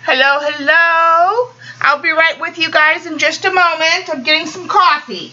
Hello, hello. I'll be right with you guys in just a moment. I'm getting some coffee.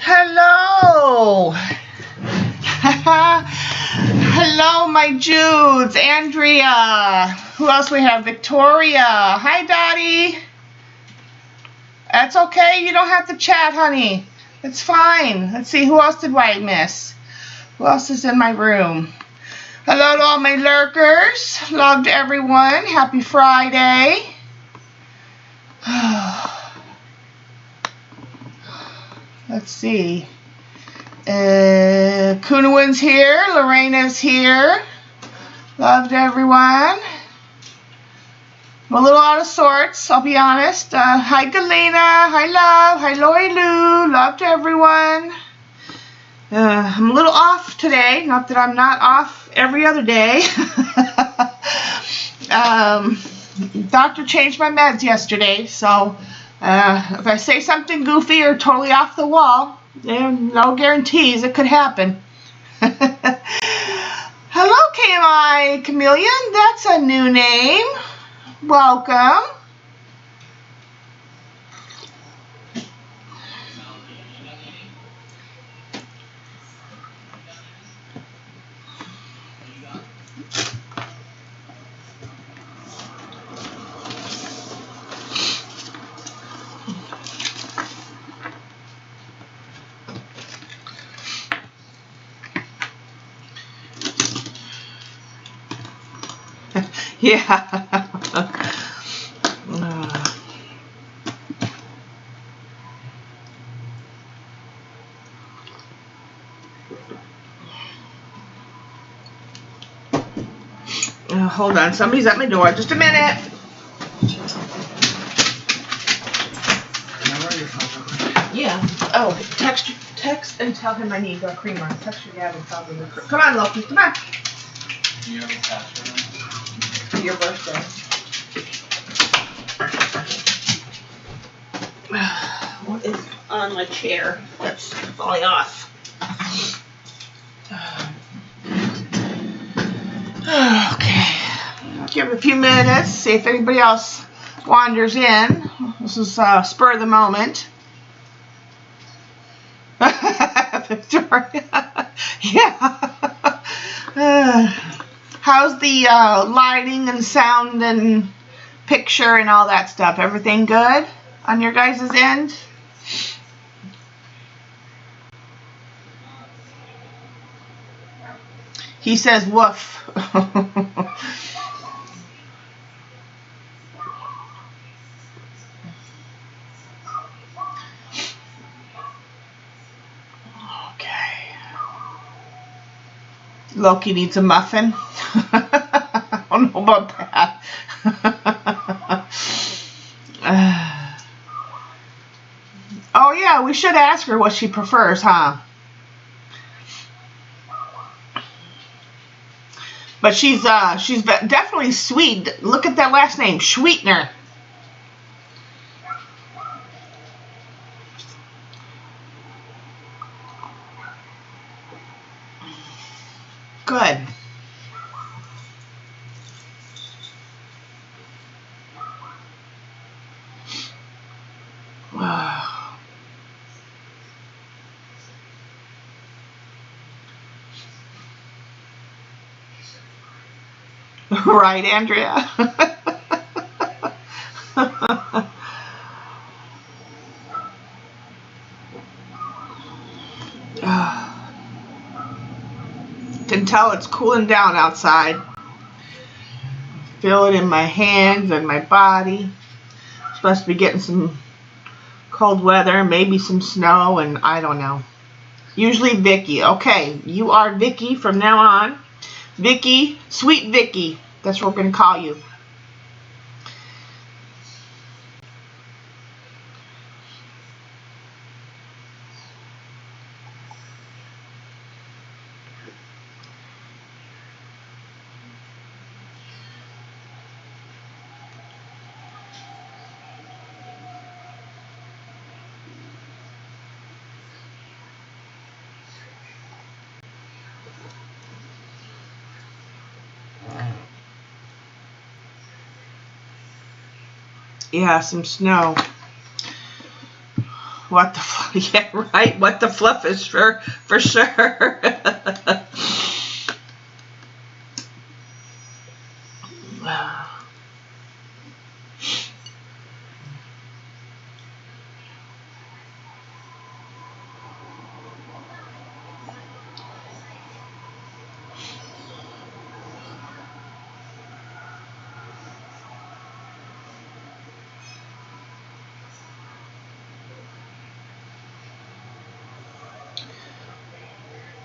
Hello. Hello, my Judes. Andrea. Who else we have? Victoria. Hi, Dottie. That's okay. You don't have to chat, honey. It's fine. Let's see. Who else did I miss? Who else is in my room? Hello to all my lurkers. Love to everyone. Happy Friday. Let's see. Kunawin's here. Lorena's here. Love to everyone. I'm a little out of sorts, I'll be honest. Hi, Galena. Hi, Love. Hi, Lori Lou. Love to everyone. I'm a little off today. Not that I'm not off every other day. Doctor changed my meds yesterday, so if I say something goofy or totally off the wall, no guarantees it could happen. Hello, KMI Chameleon. That's a new name. Welcome. Yeah. Hold on, somebody's at my door. Just a minute. Yeah. Oh, text and tell him I need a creamer. Text your dad and tell him. Come on, Loki. Come on. Do you have a password? For your birthday. What is on my chair? That's falling off. Okay. Give it a few minutes. See if anybody else wanders in. This is spur of the moment. Victoria. Yeah. How's the lighting and sound and picture and all that stuff? Everything good on your guys' end? He says woof. Okay. Loki needs a muffin. I don't know about that. Oh yeah, we should ask her what she prefers, huh? But she's definitely sweet. Look at that last name, Sweetener. Good. Right, Andrea? Can tell it's cooling down outside. Feel it in my hands and my body. Supposed to be getting some cold weather, maybe some snow, and I don't know. Usually Vicky. Okay, you are Vicky from now on. Vicky, Sweet Vicky. That's what we're going to call you. Yeah, some snow. What the fluff? Yeah, right. What the fluff is for sure.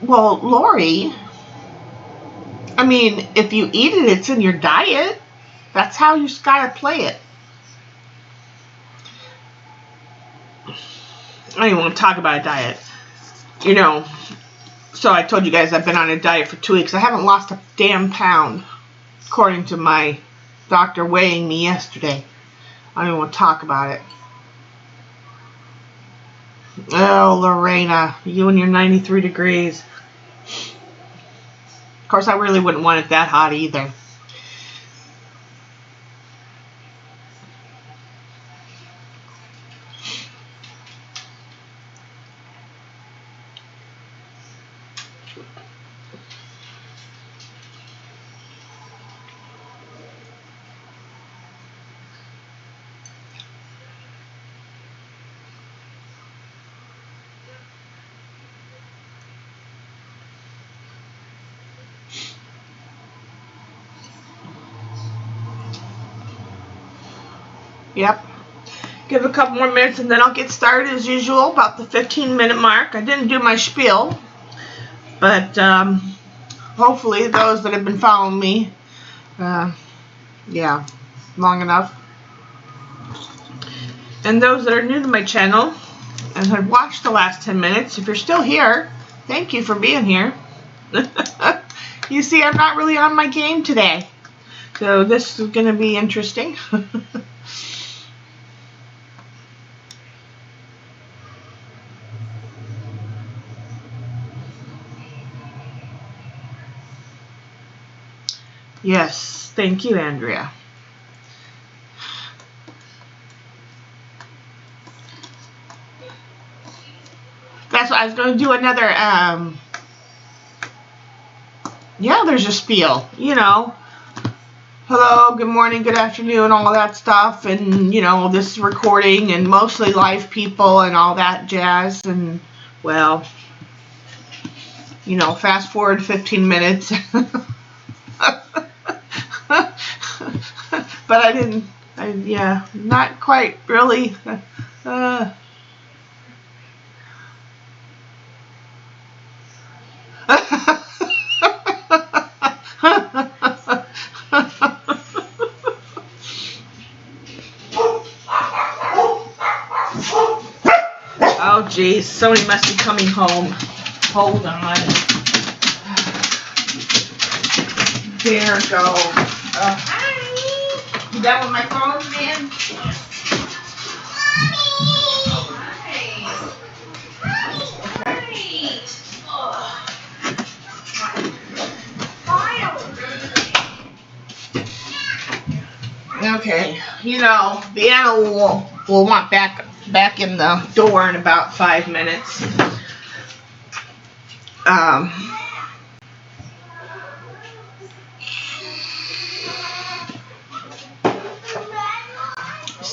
Well, Lori, I mean, if you eat it, it's in your diet. That's how you gotta play it. I don't even want to talk about a diet. You know, so I told you guys I've been on a diet for 2 weeks. I haven't lost a damn pound, according to my doctor weighing me yesterday. I don't even want to talk about it. Oh, Lorena, you and your 93 degrees. Of course, I really wouldn't want it that hot either. Yep. Give it a couple more minutes and then I'll get started as usual, about the 15-minute mark. I didn't do my spiel, but hopefully those that have been following me, yeah, long enough. And those that are new to my channel and have watched the last 10 minutes, if you're still here, thank you for being here. You see, I'm not really on my game today, so this is going to be interesting. Yes, thank you, Andrea. That's what I was going to do another, yeah, there's a spiel, you know. Hello, good morning, good afternoon, all that stuff, and, you know, this recording, and mostly live people and all that jazz, and, well, you know, fast forward 15 minutes. But I didn't, yeah, not quite really. Oh, geez, somebody must be coming home. Hold on. There we go. Hi. You done with my phone, man? Okay, you know, the animal will want back in the door in about 5 minutes.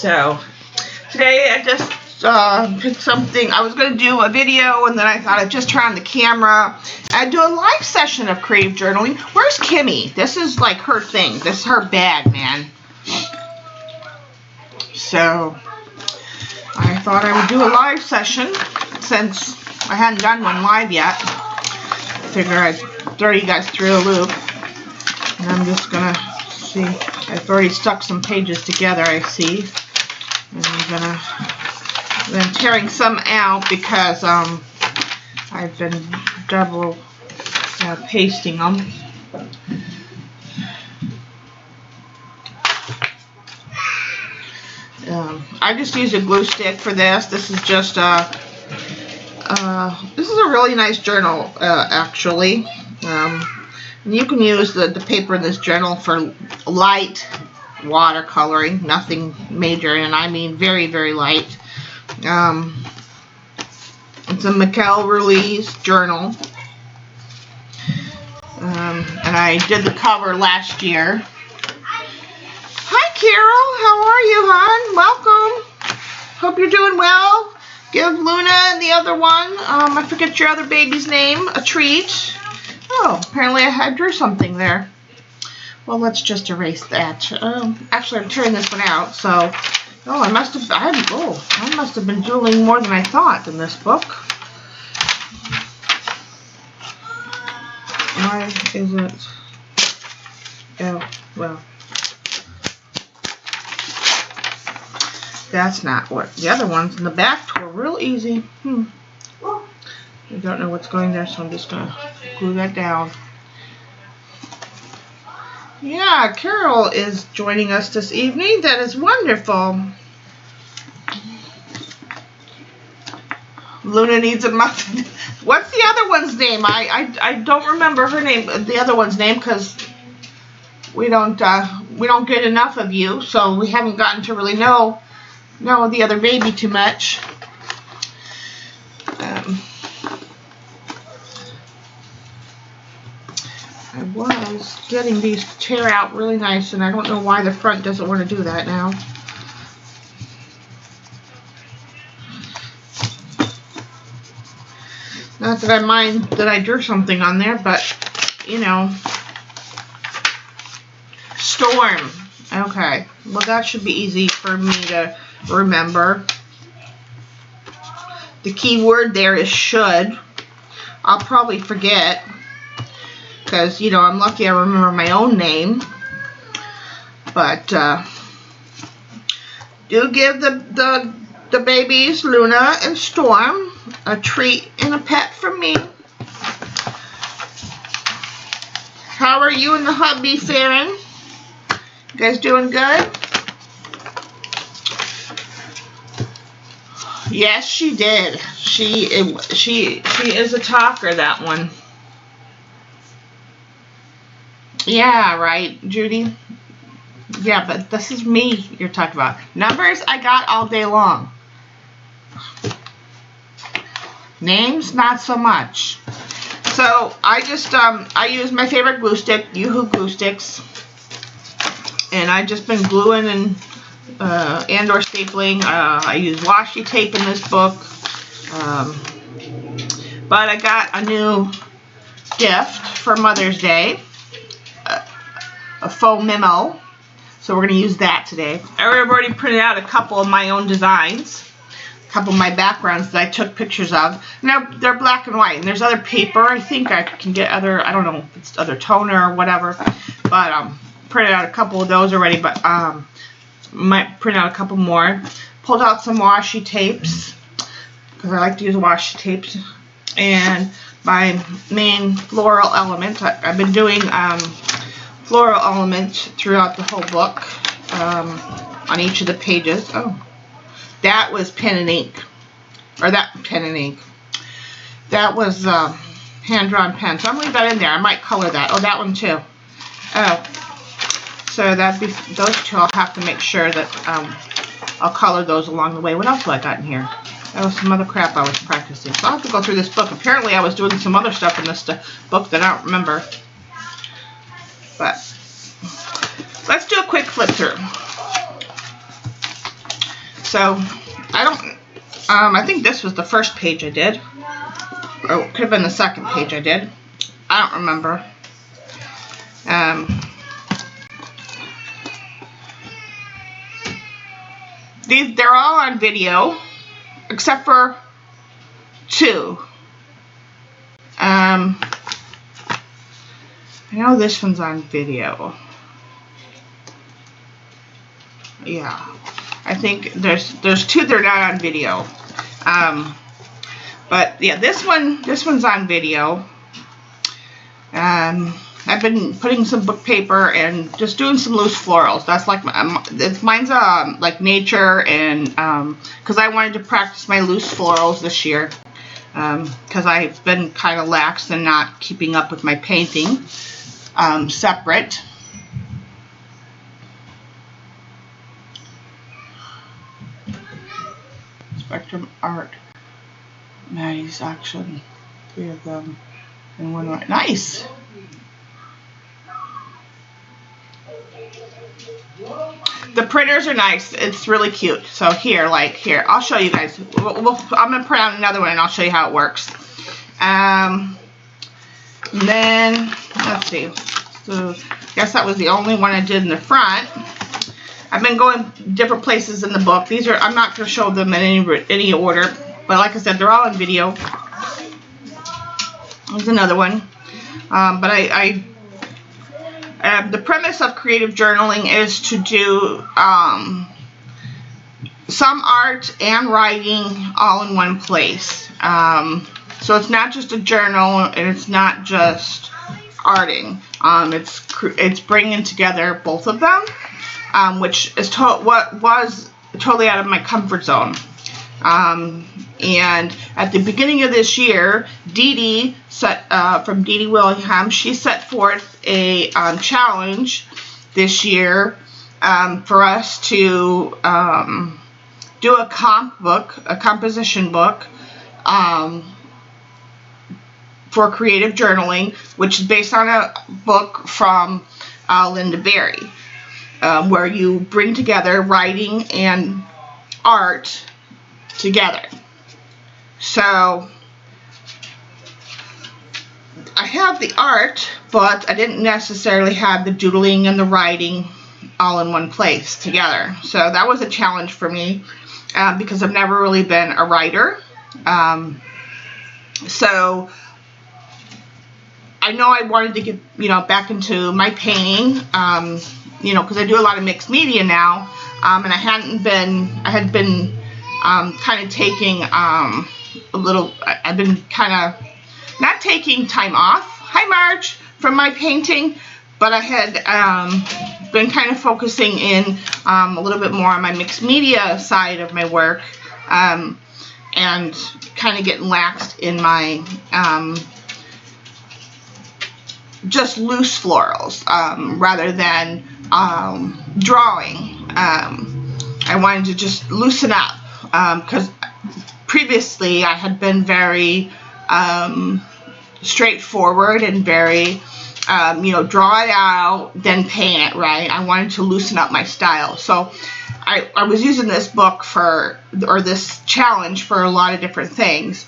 So today I just picked something. I was going to do a video, and then I thought I'd just turn on the camera and do a live session of creative journaling. Where's Kimmy? This is like her thing. This is her bag, man. So I thought I would do a live session since I hadn't done one live yet. I figure I'd throw you guys through a loop. And I'm just going to see. I've already stuck some pages together, I see. And I'm tearing some out because I've been double pasting them. I just used a glue stick for this. This is just this is a really nice journal, actually. And you can use the paper in this journal for light watercoloring, nothing major, and I mean very, very light. It's a Mikel Ruiz journal. And I did the cover last year. Hi, Carol. How are you, hon? Welcome. Hope you're doing well. Give Luna and the other one, I forget your other baby's name, a treat. Oh, apparently I drew something there. Well, let's just erase that. Actually, I'm tearing this one out, so... Oh, I must have been doodling more than I thought in this book. Why is it... Oh, well... That's not what... The other ones in the back were real easy. I don't know what's going there, so I'm just going to glue that down. Yeah, Carol is joining us this evening. That is wonderful. Luna needs a muffin. What's the other one's name? I don't remember her name. The other one's name, because we don't get enough of you, so we haven't gotten to really know the other baby too much. I was getting these to tear out really nice, and I don't know why the front doesn't want to do that now. Not that I mind that I drew something on there, but, you know. Storm. Okay. Well, that should be easy for me to remember. The key word there is should. I'll probably forget. Because, you know, I'm lucky I remember my own name. But do give the babies, Luna and Storm, a treat and a pet from me. How are you and the hubby faring? You guys doing good? Yes, she did. She is a talker, that one. Yeah, right, Judy. Yeah, but this is me you're talking about. Numbers I got all day long. Names, not so much. So I just I use my favorite glue stick, Yoo-Hoo glue sticks, and I've just been gluing and or stapling. I use washi tape in this book, but I got a new gift for Mother's Day. A faux memo, so we're going to use that today. I've already printed out a couple of my own designs, a couple of my backgrounds that I took pictures of. Now they're black and white, and there's other paper. I think I can get other, I don't know if it's other toner or whatever, but printed out a couple of those already, but might print out a couple more. Pulled out some washi tapes, because I like to use washi tapes, and my main floral element. I've been doing floral elements throughout the whole book, on each of the pages. Oh, that was pen and ink, or that pen and ink. That was hand-drawn pen, so I'm gonna leave that in there. I might color that. Oh, that one too. Oh, so that'd be those two. I'll have to make sure that I'll color those along the way. What else do I got in here? That was some other crap I was practicing. So I'll have to go through this book. Apparently I was doing some other stuff in this book that I don't remember. But let's do a quick flip through. So I don't, I think this was the first page I did. Or it could have been the second page I did. I don't remember. They're all on video, except for 2. I know this one's on video. Yeah, I think there's 2 that are not on video. But yeah, this one's on video. I've been putting some book paper and just doing some loose florals. That's like mine's like nature, and because I wanted to practice my loose florals this year, because I've been kind of lax and not keeping up with my painting separate. Spectrum Art, Maddie's Action, 3 of them, and 1 more. Nice. The printers are nice. It's really cute. So here, I'll show you guys. I'm gonna print out another one and I'll show you how it works. And then let's see. So I guess that was the only one I did in the front. I've been going different places in the book. These are, I'm not going to show them in any order, but like I said, they're all in video. There's another one. But the premise of creative journaling is to do some art and writing all in one place. So it's not just a journal, and it's not just arting. It's bringing together both of them. Which is what was totally out of my comfort zone. And at the beginning of this year, Dee Dee from Dee Dee Willingham, she set forth a challenge this year for us to do a composition book for creative journaling, which is based on a book from Linda Berry. Where you bring together writing and art together. So I have the art, but I didn't necessarily have the doodling and the writing all in one place together. So that was a challenge for me because I've never really been a writer. So I know I wanted to get back into my painting. Because I do a lot of mixed media now, and I had been kind of taking I've been kind of not taking time off, hi Marge, from my painting, but I had been kind of focusing in a little bit more on my mixed media side of my work, and kind of getting laxed in my just loose florals, rather than drawing. I wanted to just loosen up, because previously I had been very straightforward and very draw it out, then paint it, right? I wanted to loosen up my style. So I was using this book or this challenge for a lot of different things.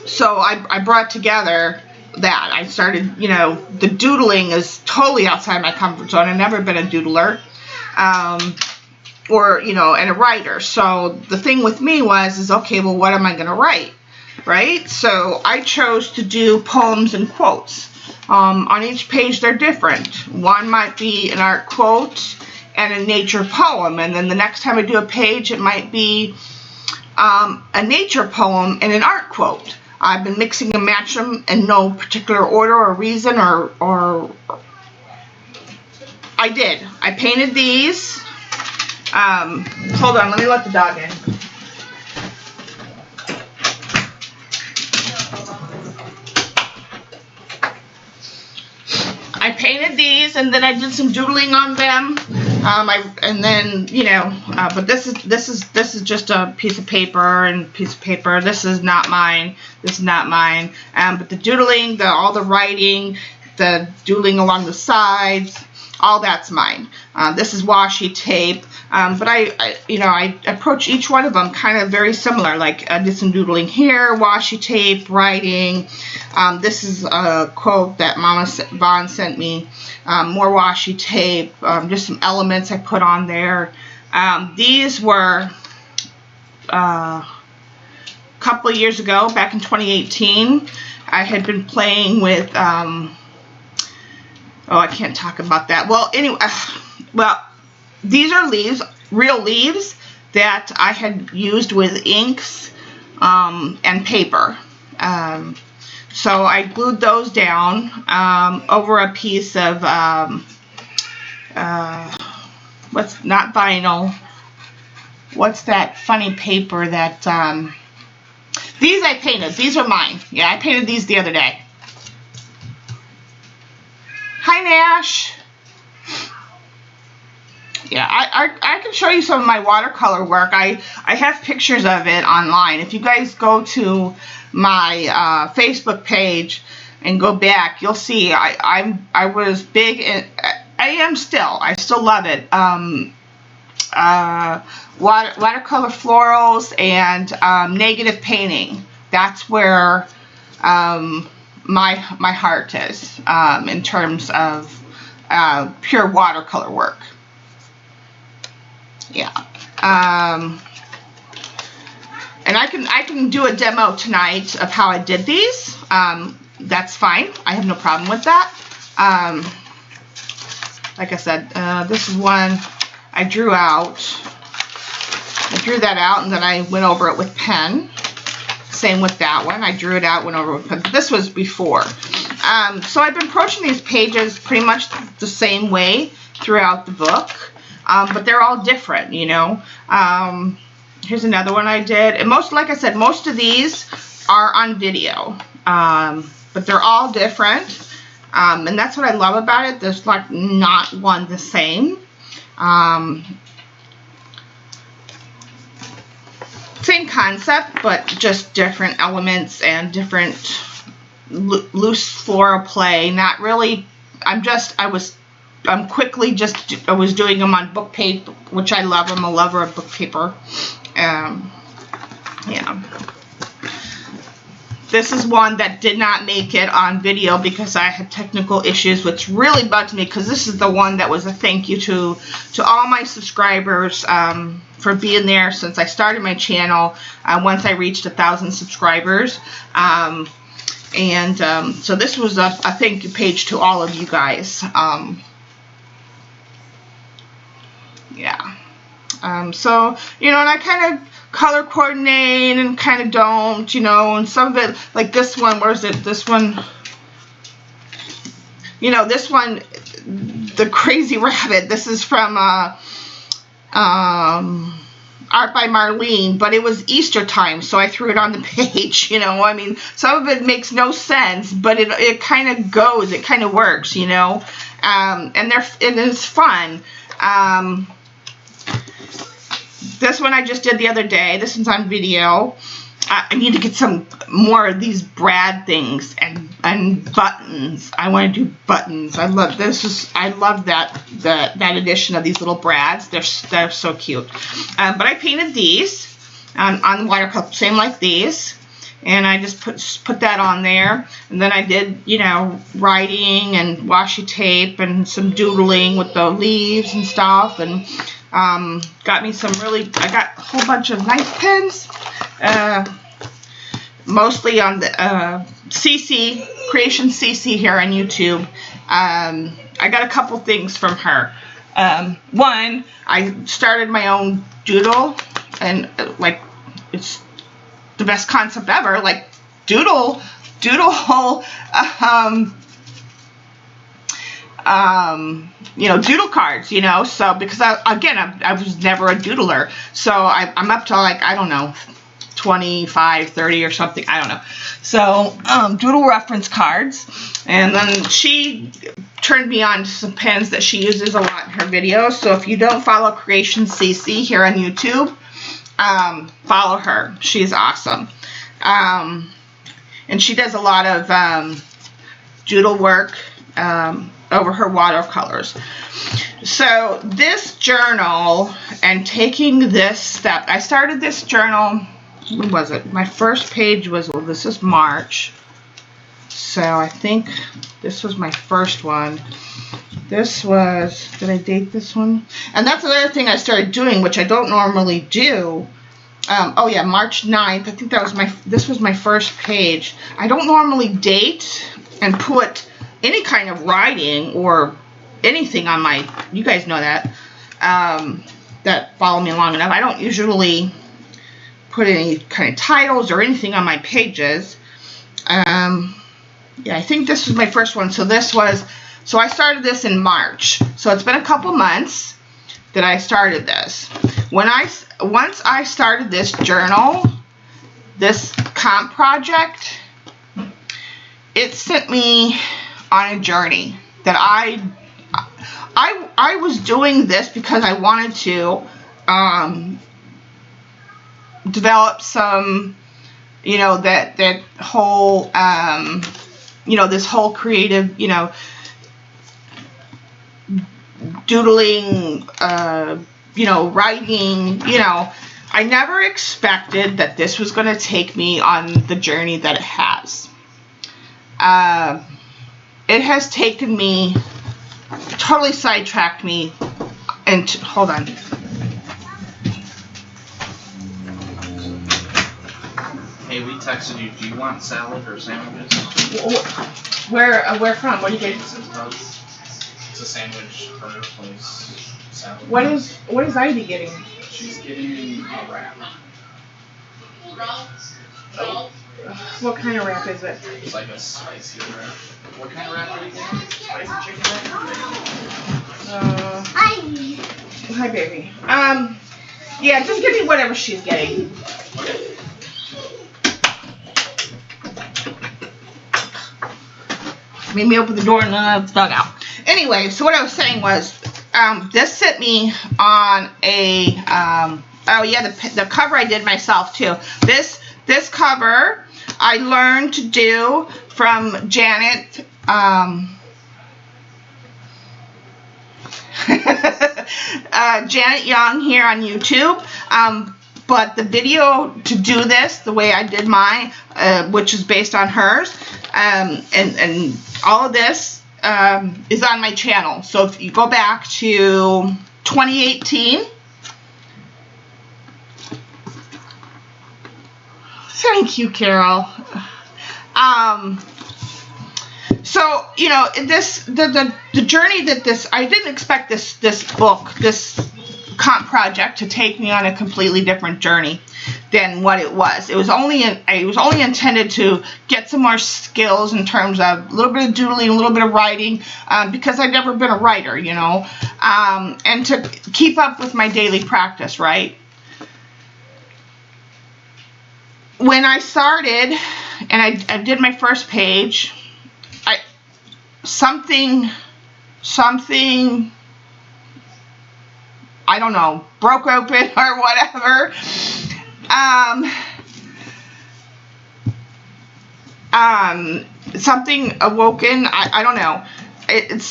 So I brought together that. I started, the doodling is totally outside my comfort zone. I've never been a doodler, and a writer. So the thing with me is okay, well, what am I going to write, right? So I chose to do poems and quotes. On each page, they're different. One might be an art quote and a nature poem, and then the next time I do a page, it might be a nature poem and an art quote. I've been mixing and matching them in no particular order or reason, or I did. I painted these. Hold on, let me let the dog in. I painted these, and then I did some doodling on them. But this is just a piece of paper. This is not mine. This is not mine. But the doodling, all the writing, the doodling along the sides, all that's mine. This is washi tape, but I approach each one of them kind of very similar. Like I did some doodling here, washi tape, writing. This is a quote that Mama Vaughn sent me. More washi tape, just some elements I put on there. These were a couple of years ago, back in 2018. I had been playing with, oh, I can't talk about that. Well, anyway, well, these are leaves, real leaves that I had used with inks and paper. So I glued those down over a piece of, what's not vinyl, what's that funny paper that, these I painted. These are mine. Yeah, I painted these the other day. Hi, Nash. Yeah, I can show you some of my watercolor work. I have pictures of it online. If you guys go to my Facebook page and go back, you'll see I was big in, I am still. I still love it. Watercolor florals and negative painting. That's where my heart is in terms of pure watercolor work. Yeah. And I can do a demo tonight of how I did these. That's fine. I have no problem with that. Like I said, this is one I drew out. I drew that out and then I went over it with pen. Same with that one. I drew it out, went over it with pen. This was before. So I've been approaching these pages pretty much the same way throughout the book. But they're all different, you know. Here's another one I did. And like I said, most of these are on video. But they're all different. And that's what I love about it. There's like not one the same. Same concept, but just different elements and different loose floral play. Not really. I was doing them on book paper, which I love. I'm a lover of book paper. Yeah. This is one that did not make it on video because I had technical issues, which really bugged me because this is the one that was a thank you to all my subscribers for being there since I started my channel once I reached 1,000 subscribers. So this was a thank you page to all of you guys. Yeah. So, you know, and I kind of color coordinate and kind of don't, you know, and some of it, like this one, where is it? This one, you know, this one, the crazy rabbit, this is from Art by Marlene, but it was Easter time, so I threw it on the page, you know. I mean, some of it makes no sense, but it kind of goes, it kind of works, you know, and it is fun. This one I just did the other day. This one's on video. I need to get some more of these brad things and buttons. I want to do buttons. I love this. I love that edition of these little brads. They're so cute. But I painted these on the watercolor, same like these, and I just put that on there. And then I did, you know, writing and washi tape and some doodling with the leaves and stuff, and got me some I got a whole bunch of nice pens, mostly on the CC, Creation CC here on YouTube. I got a couple things from her. One, I started my own doodle, and like, it's the best concept ever, like doodle you know, doodle cards, you know, so because I was never a doodler, so I'm up to, like, I don't know, 25, 30 or something, I don't know. So doodle reference cards, and then she turned me on to some pens that she uses a lot in her videos. So if you don't follow Creation CC here on YouTube, follow her. She's awesome. And she does a lot of doodle work. watercolors. So this journal and taking this step, I started this journal, when was it? My first page was, well, this is March. So I think this was my first one. This was, did I date this one? And that's another thing I started doing, which I don't normally do. Oh yeah, March 9th. I think that was this was my first page. I don't normally date and put any kind of writing or anything on my, you guys know that, that follow me long enough. I don't usually put any kind of titles or anything on my pages. Yeah, I think this was my first one. So so I started this in March. So it's been a couple months that I started this. Once I started this journal, this comp project, it sent me on a journey that I was doing this because I wanted to develop some, you know, that whole, you know, this whole creative, you know, doodling, you know, writing, you know. I never expected that this was going to take me on the journey that it has. It has taken me, totally sidetracked me, and hold on. Hey, we texted you. Do you want salad or sandwiches? Where from? What do you get? It's a sandwich burger place. Salad. What is Ivy getting? She's getting a wrap. What kind of wrap is it? It's like a spicy wrap. What kind of wrap are you getting? Spicy chicken wrap? Hi, baby. Yeah, just give me whatever she's getting. Okay. Made me open the door and then I was dug out. Anyway, so what I was saying was, this sent me on a, oh yeah, the cover I did myself too. This cover I learned to do from Janet, Janet Young here on YouTube. But the video to do this, the way I did mine, which is based on hers, and all of this is on my channel. So if you go back to 2018, thank you, Carol. So, you know, the journey that this, I didn't expect this book, this comp project to take me on a completely different journey than what it was. It was only intended to get some more skills in terms of a little bit of doodling, a little bit of writing, because I've never been a writer, you know, and to keep up with my daily practice, right? When I started and I did my first page, something, I don't know, broke open or whatever. Something awoken. I don't know. It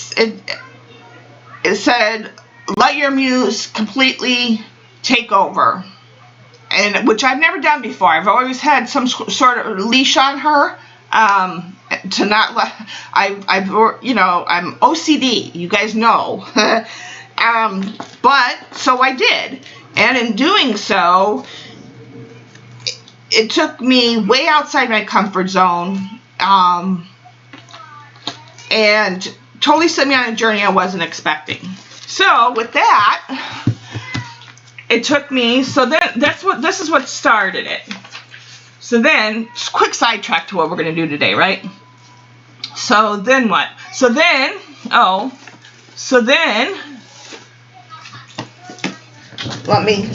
said, let your muse completely take over, and which I've never done before. I've always had some sort of leash on her. To not let, I've you know, I'm OCD, you guys know. But so I did, and in doing so, it took me way outside my comfort zone, and totally set me on a journey I wasn't expecting. So with that, it took me, so then this is what started it. So then, just quick sidetrack to what we're going to do today, right? So then what? So then, let me,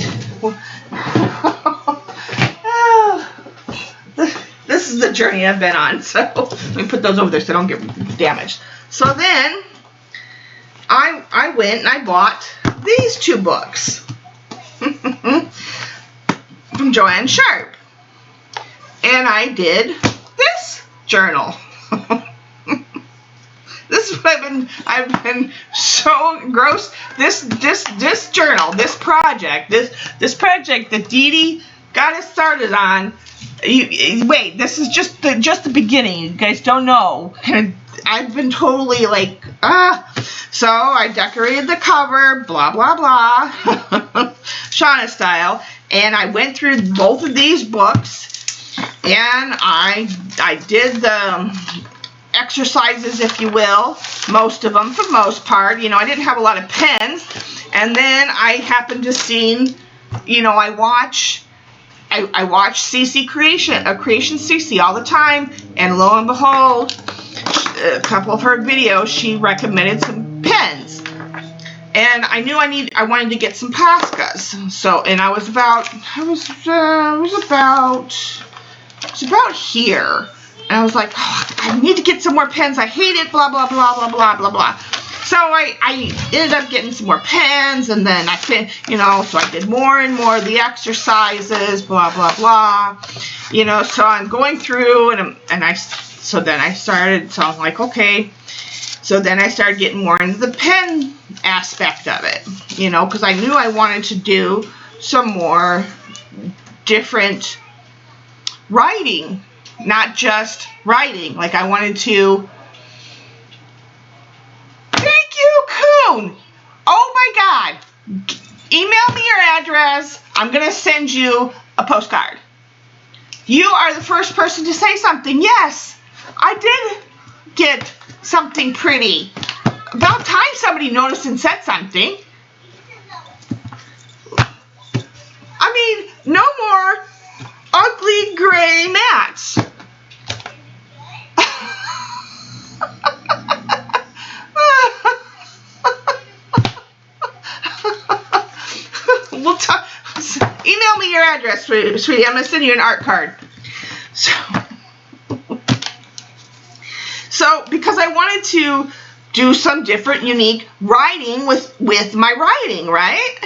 this is the journey I've been on, so let me put those over there so they don't get damaged. So then, I went and I bought these two books from Joanne Sharp. And I did this journal. This is what I've been so engrossed. This journal, this project that Dee Dee got us started on. Wait, this is just the beginning. You guys don't know. And I've been totally like, So I decorated the cover, blah, blah, blah, Shauna style. And I went through both of these books, and I did the exercises, if you will, most of them for the most part. You know, I didn't have a lot of pens. And then I happened to see, you know, I watch CC Creation CC all the time, and lo and behold, a couple of her videos, she recommended some pens, and I knew I wanted to get some Poscas. So, and I was about here, and I was like, oh, I need to get some more pens. I hate it, blah blah blah blah blah blah blah. So I ended up getting some more pens, and then so I did more and more of the exercises, blah, blah, blah. You know, so I'm going through, so I'm like, okay. So then I started getting more into the pen aspect of it, you know, because I knew I wanted to do some more different writing, not just writing. Like I wanted to... Coon! Oh my God! Email me your address. I'm gonna send you a postcard. You are the first person to say something. Yes, I did get something pretty. About time somebody noticed and said something. I mean, no more ugly gray mats. We'll talk. Email me your address, sweetie. I'm gonna send you an art card. So because I wanted to do some different, unique writing with my writing, right?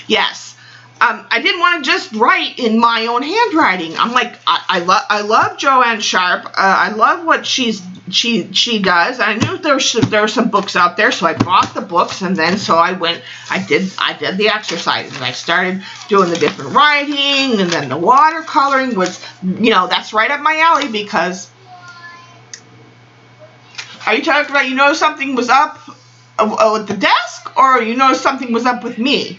Yes. I didn't want to just write in my own handwriting. I'm like, I love Joanne Sharp. I love what she does. I knew there were some books out there, so I bought the books, and then so I did the exercises, and I started doing the different writing, and then the watercoloring was, you know, that's right up my alley. Because are you talking about, you know, something was up at the desk, or you know something was up with me?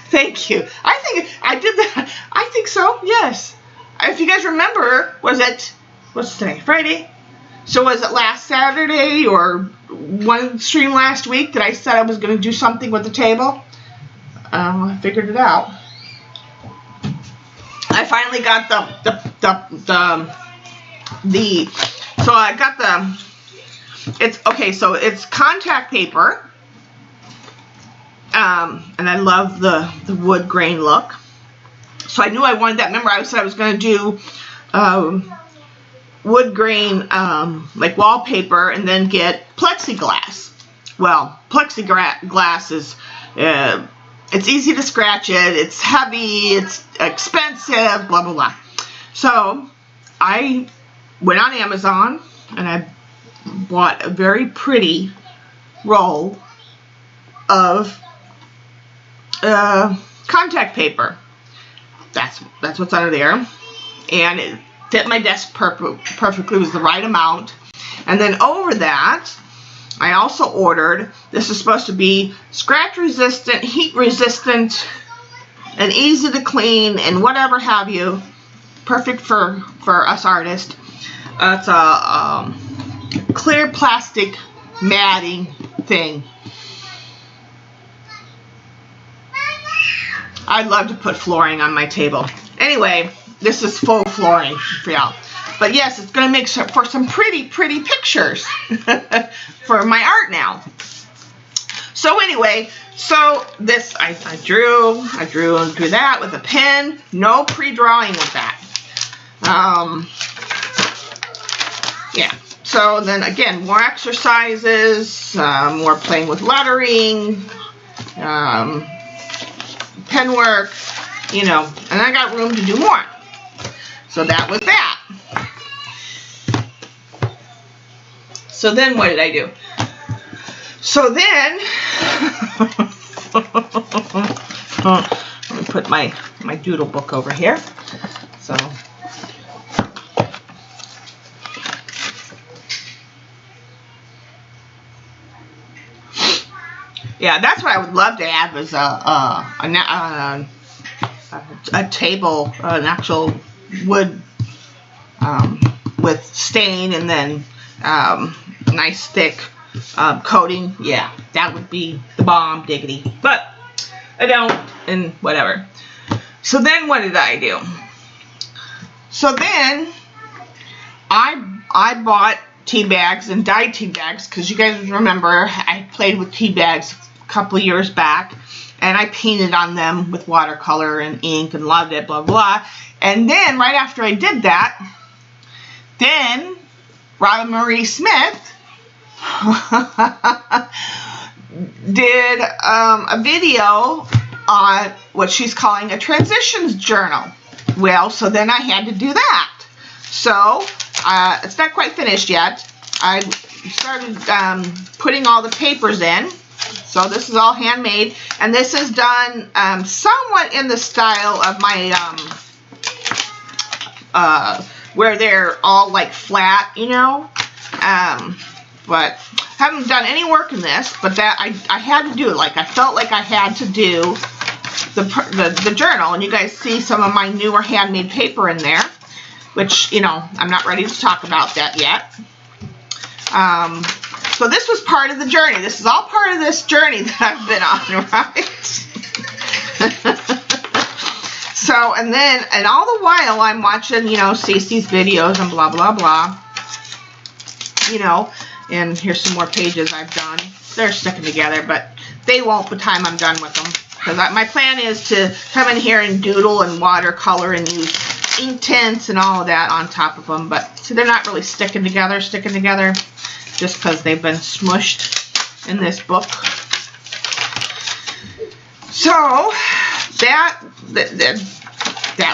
Thank you. I think I did that. I think so. Yes. If you guys remember, what's today? Friday. So was it last Saturday or one stream last week that I said I was going to do something with the table? I figured it out. I finally got so I got so it's contact paper. And I love the wood grain look. So I knew I wanted that. Remember, I said I was going to do wood grain like wallpaper, and then get plexiglass. Well, plexiglass is it's easy to scratch it. It's heavy. It's expensive. Blah blah blah. So I went on Amazon and I bought a very pretty roll of contact paper. That's what's under there, and it fit my desk perfectly. It was the right amount. And then over that, I also ordered, this is supposed to be scratch resistant, heat resistant, and easy to clean, and whatever have you. Perfect for us artists. It's a clear plastic matting thing. I'd love to put flooring on my table. Anyway, this is faux flooring for y'all. But yes, it's going to make for some pretty pictures for my art now. So anyway, so this, I drew that with a pen. No pre-drawing with that. Yeah. So then again, more exercises, more playing with lettering, pen work, you know, and I got room to do more. So that was that. So then what did I do? So then, let me put my doodle book over here. So, yeah, that's what I would love to have is a table, an actual wood with stain and then nice thick coating. Yeah, that would be the bomb diggity. But I don't, and whatever. So then what did I do? So then I bought tea bags and dyed tea bags, because you guys remember I played with tea bags a couple of years back, and I painted on them with watercolor and ink and loved it, blah blah. And then right after I did that, then Robin Marie Smith did a video on what she's calling a transitions journal. Well, so then I had to do that. So it's not quite finished yet. I started putting all the papers in. So this is all handmade, and this is done somewhat in the style of my where they're all like flat, you know. But haven't done any work in this, but that I had to do it. Like I felt like I had to do the journal, and you guys see some of my newer handmade paper in there, which, you know, I'm not ready to talk about that yet. So this was part of the journey. This is all part of this journey that I've been on, right? So, and then, and all the while I'm watching, you know, Cece's videos and blah, blah, blah. You know, and here's some more pages I've done. They're sticking together, but they won't by the time I'm done with them. Because my plan is to come in here and doodle and watercolor and use ink tints and all of that on top of them. But see, they're not really sticking together just because they've been smushed in this book. So that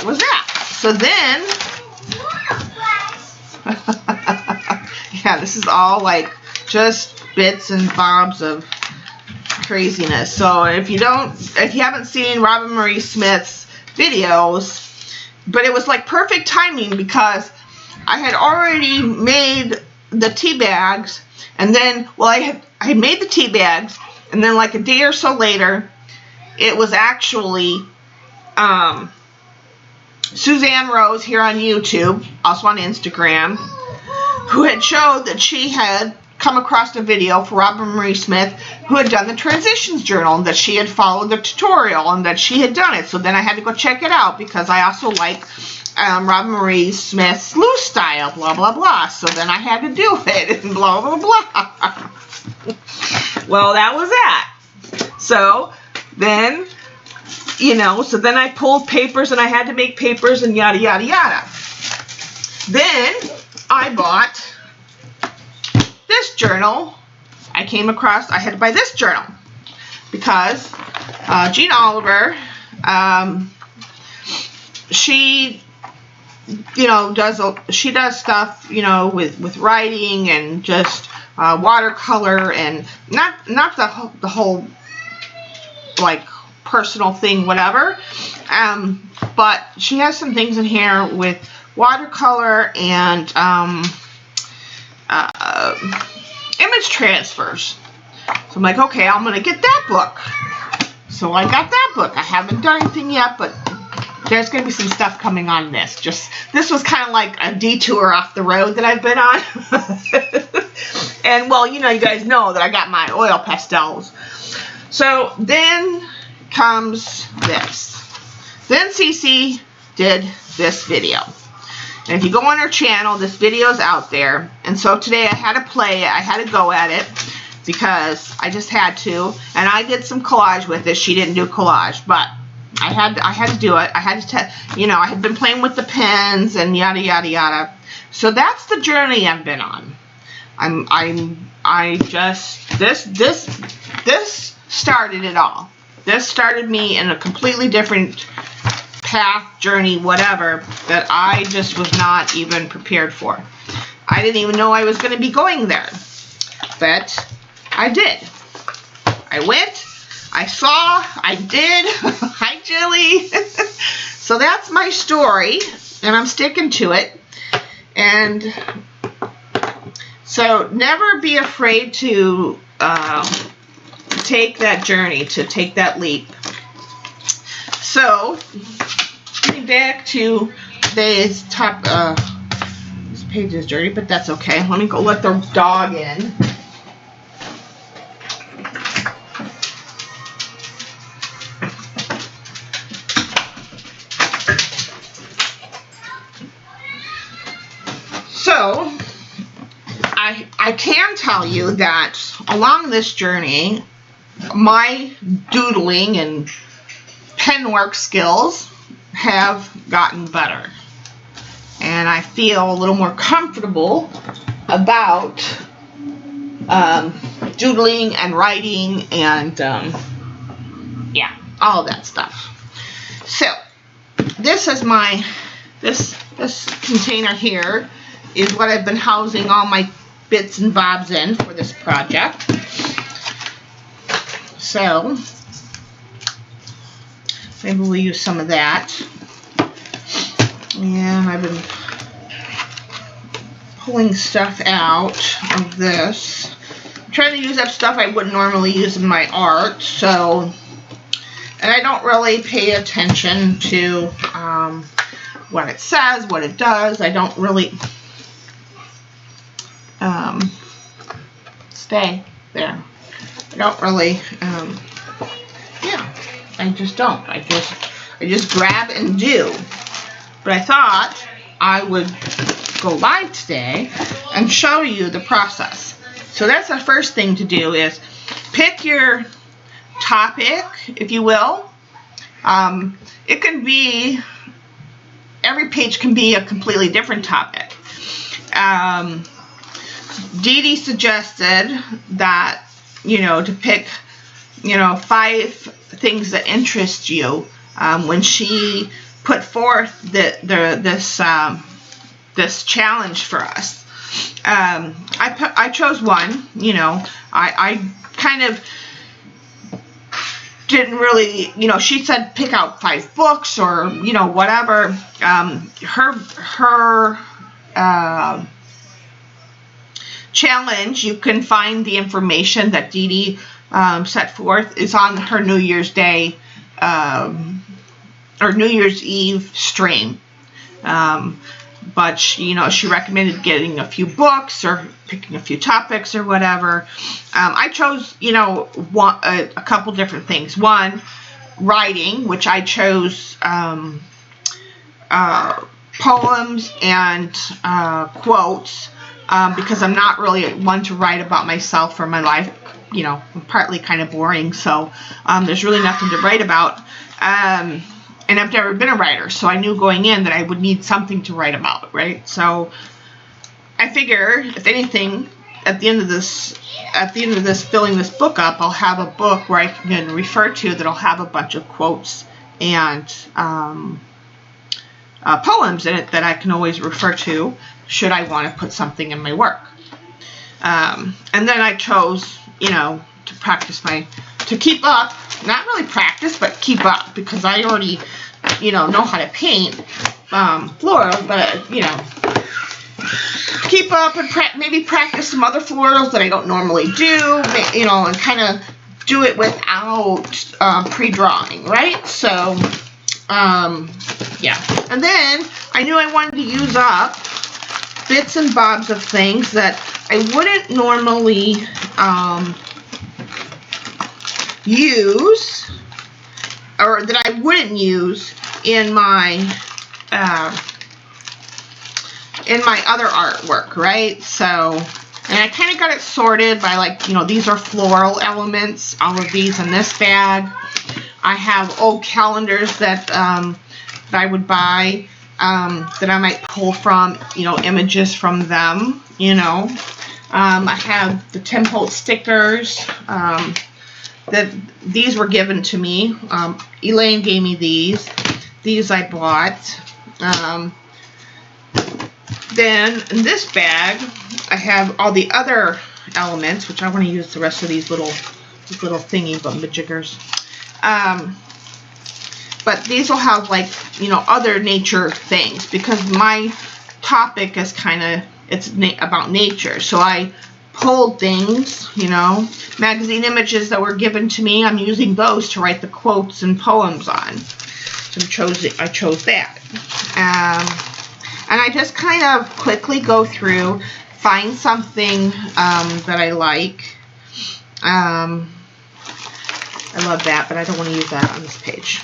was that. So then, yeah, this is all like just bits and bobs of craziness. So if you haven't seen Robin Marie Smith's videos, but it was like perfect timing because I had already made the tea bags, and then, well, I had made the tea bags, and then like a day or so later, it was actually Suzanne Rose here on YouTube, also on Instagram, who had showed that she had come across a video for Robin Marie Smith who had done the transitions journal, and that she had followed the tutorial and that she had done it. So then I had to go check it out because I also like Robin Marie Smith's loose style, blah, blah, blah. So then I had to do it and blah, blah, blah. Well, that was that. So then, you know, so then I pulled papers and I had to make papers and yada, yada, yada. Then I bought this journal. I came across, I had to buy this journal because Jean Oliver, she, you know, she does stuff, you know, with writing and just watercolor, and not the whole like personal thing, whatever, but she has some things in here with watercolor and image transfers. So I'm like, okay, I'm gonna get that book. So I got that book. I haven't done anything yet, but there's gonna be some stuff coming on this. This was kind of like a detour off the road that I've been on. And well, you know, you guys know that I got my oil pastels. So then comes this. Then Cece did this video. And if you go on her channel, this video's out there. And so today I had to play it. I had to go at it because I just had to. And I did some collage with it. She didn't do collage, but I had to do it. I had to, you know, I had been playing with the pens and yada yada yada. So that's the journey I've been on. This started it all. This started me in a completely different path, journey, whatever, that I just was not even prepared for. I didn't even know I was going to be going there. but I did. I went, I saw, I did. Hi, Jilly. So that's my story, and I'm sticking to it. And so never be afraid to take that journey, to take that leap. So, getting back to today's top, this page is dirty, but that's okay. Let me go let the dog in. So, I can tell you that along this journey, my doodling and pen work skills have gotten better. And I feel a little more comfortable about doodling and writing and, yeah, all of that stuff. So, this is my, this container here is what I've been housing all my bits and bobs in for this project. So, maybe we'll use some of that. And I've been pulling stuff out of this. I'm trying to use up stuff I wouldn't normally use in my art, so, and I don't really pay attention to what it says, what it does. I don't really stay there. I don't really, yeah, I just don't. I just grab and do. But I thought I would go live today and show you the process. So that's the first thing to do is pick your topic, if you will. It can be, every page can be a completely different topic. Dee Dee suggested that, to pick, 5 things that interest you when she put forth this challenge for us. I chose one. I kind of didn't really, she said pick out 5 books or whatever. Her challenge, you can find the information that Dee Dee set forth is on her New Year's Day or New Year's Eve stream. But she recommended getting a few books or picking a few topics or whatever. I chose, a couple different things. One, writing, which I chose poems and quotes because I'm not really one to write about myself or my life. I'm partly kind of boring, so there's really nothing to write about. And I've never been a writer, so I knew going in that I would need something to write about, right? So I figure, if anything, at the end of this filling this book up, I'll have a book where I can refer to that'll have a bunch of quotes and poems in it that I can always refer to should I want to put something in my work. And then I chose, to practice to keep up, not really practice, but keep up, because I already, know how to paint floral, but, keep up and maybe practice some other florals that I don't normally do, and kind of do it without pre-drawing, right? So, yeah. And then I knew I wanted to use up bits and bobs of things that I wouldn't normally use, or that I wouldn't use in my other artwork, right? So, and I kind of got it sorted by these are floral elements, all of these in this bag. I have old calendars that I would buy that I might pull from, images from them, I have the template stickers. These were given to me. Elaine gave me these. These I bought. Then in this bag, I have all the other elements, which I want to use the rest of these little thingy majiggers. But these will have, like, you know, other nature things, because my topic is kind of, it's about nature. So I pulled things, you know, magazine images that were given to me. I'm using those to write the quotes and poems on. So I chose that. And I just kind of quickly go through, find something that I like. I love that, but I don't want to use that on this page.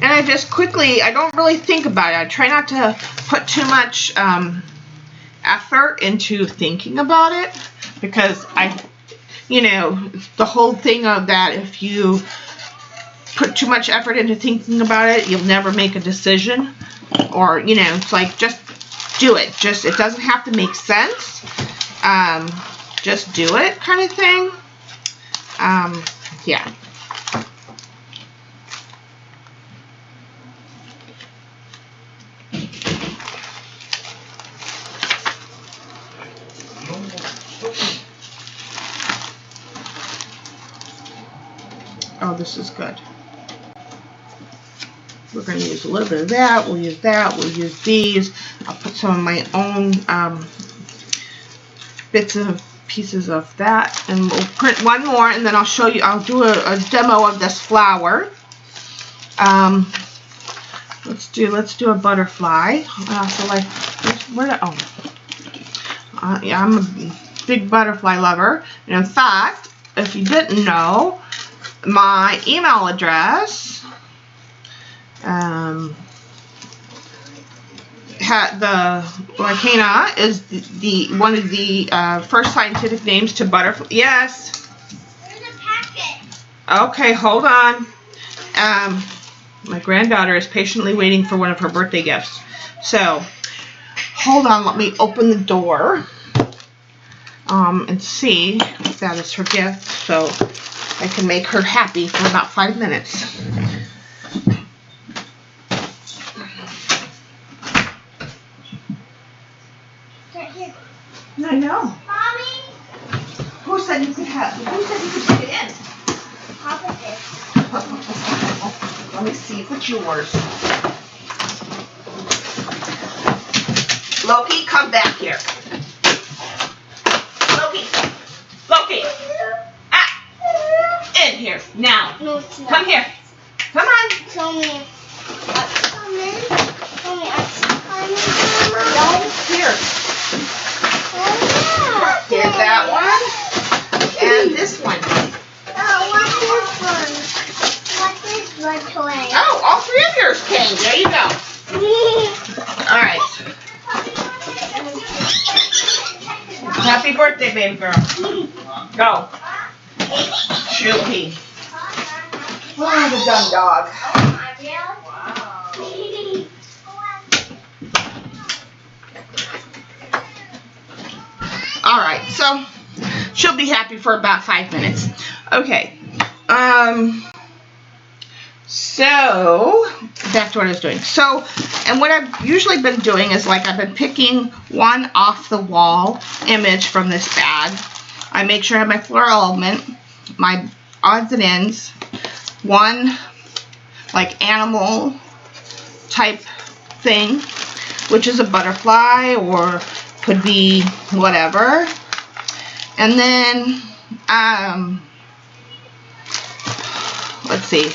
And I just quickly, I don't really think about it. I try not to put too much effort into thinking about it, because you know, the whole thing of that, if you put too much effort into thinking about it, you'll never make a decision. Or, you know, it's like, just do it. Just, it doesn't have to make sense. Just do it, kind of thing. Yeah. Oh, this is good. We're going to use a little bit of that. We'll use that. We'll use these. I'll put some of my own bits and pieces of that, and we'll print one more, and then I'll show you. I'll do a demo of this flower. Let's do a butterfly. I also like, yeah, I'm a big butterfly lover. And in fact, if you didn't know, my email address Lacana is one of the first scientific names to butterfly. Yes. There's a packet. Okay, hold on. My granddaughter is patiently waiting for one of her birthday gifts. So, hold on. Let me open the door and see if that is her gift, so I can make her happy for about 5 minutes. I know. Mommy? Who said you could take it in? Papa did. Let me see if it's yours. Loki, come back here. Loki. Ah! In here, now. No, it's not. Come here. Come on. Show me. Come in. Show me. No, here. Oh, yeah. Here's that one. And this one. Oh, what's this one? What's this one toy? Oh, all 3 of yours came. There you go. All right. Happy birthday, baby girl. Go. Shoppe. Oh, the dumb dog. All right, so she'll be happy for about 5 minutes. Okay. So back to what I was doing. So, and what I've usually been doing is, like, I've been picking one off the wall image from this bag. I make sure I have my floral element, my odds and ends, one like animal type thing, which is a butterfly or could be whatever. And then let's see.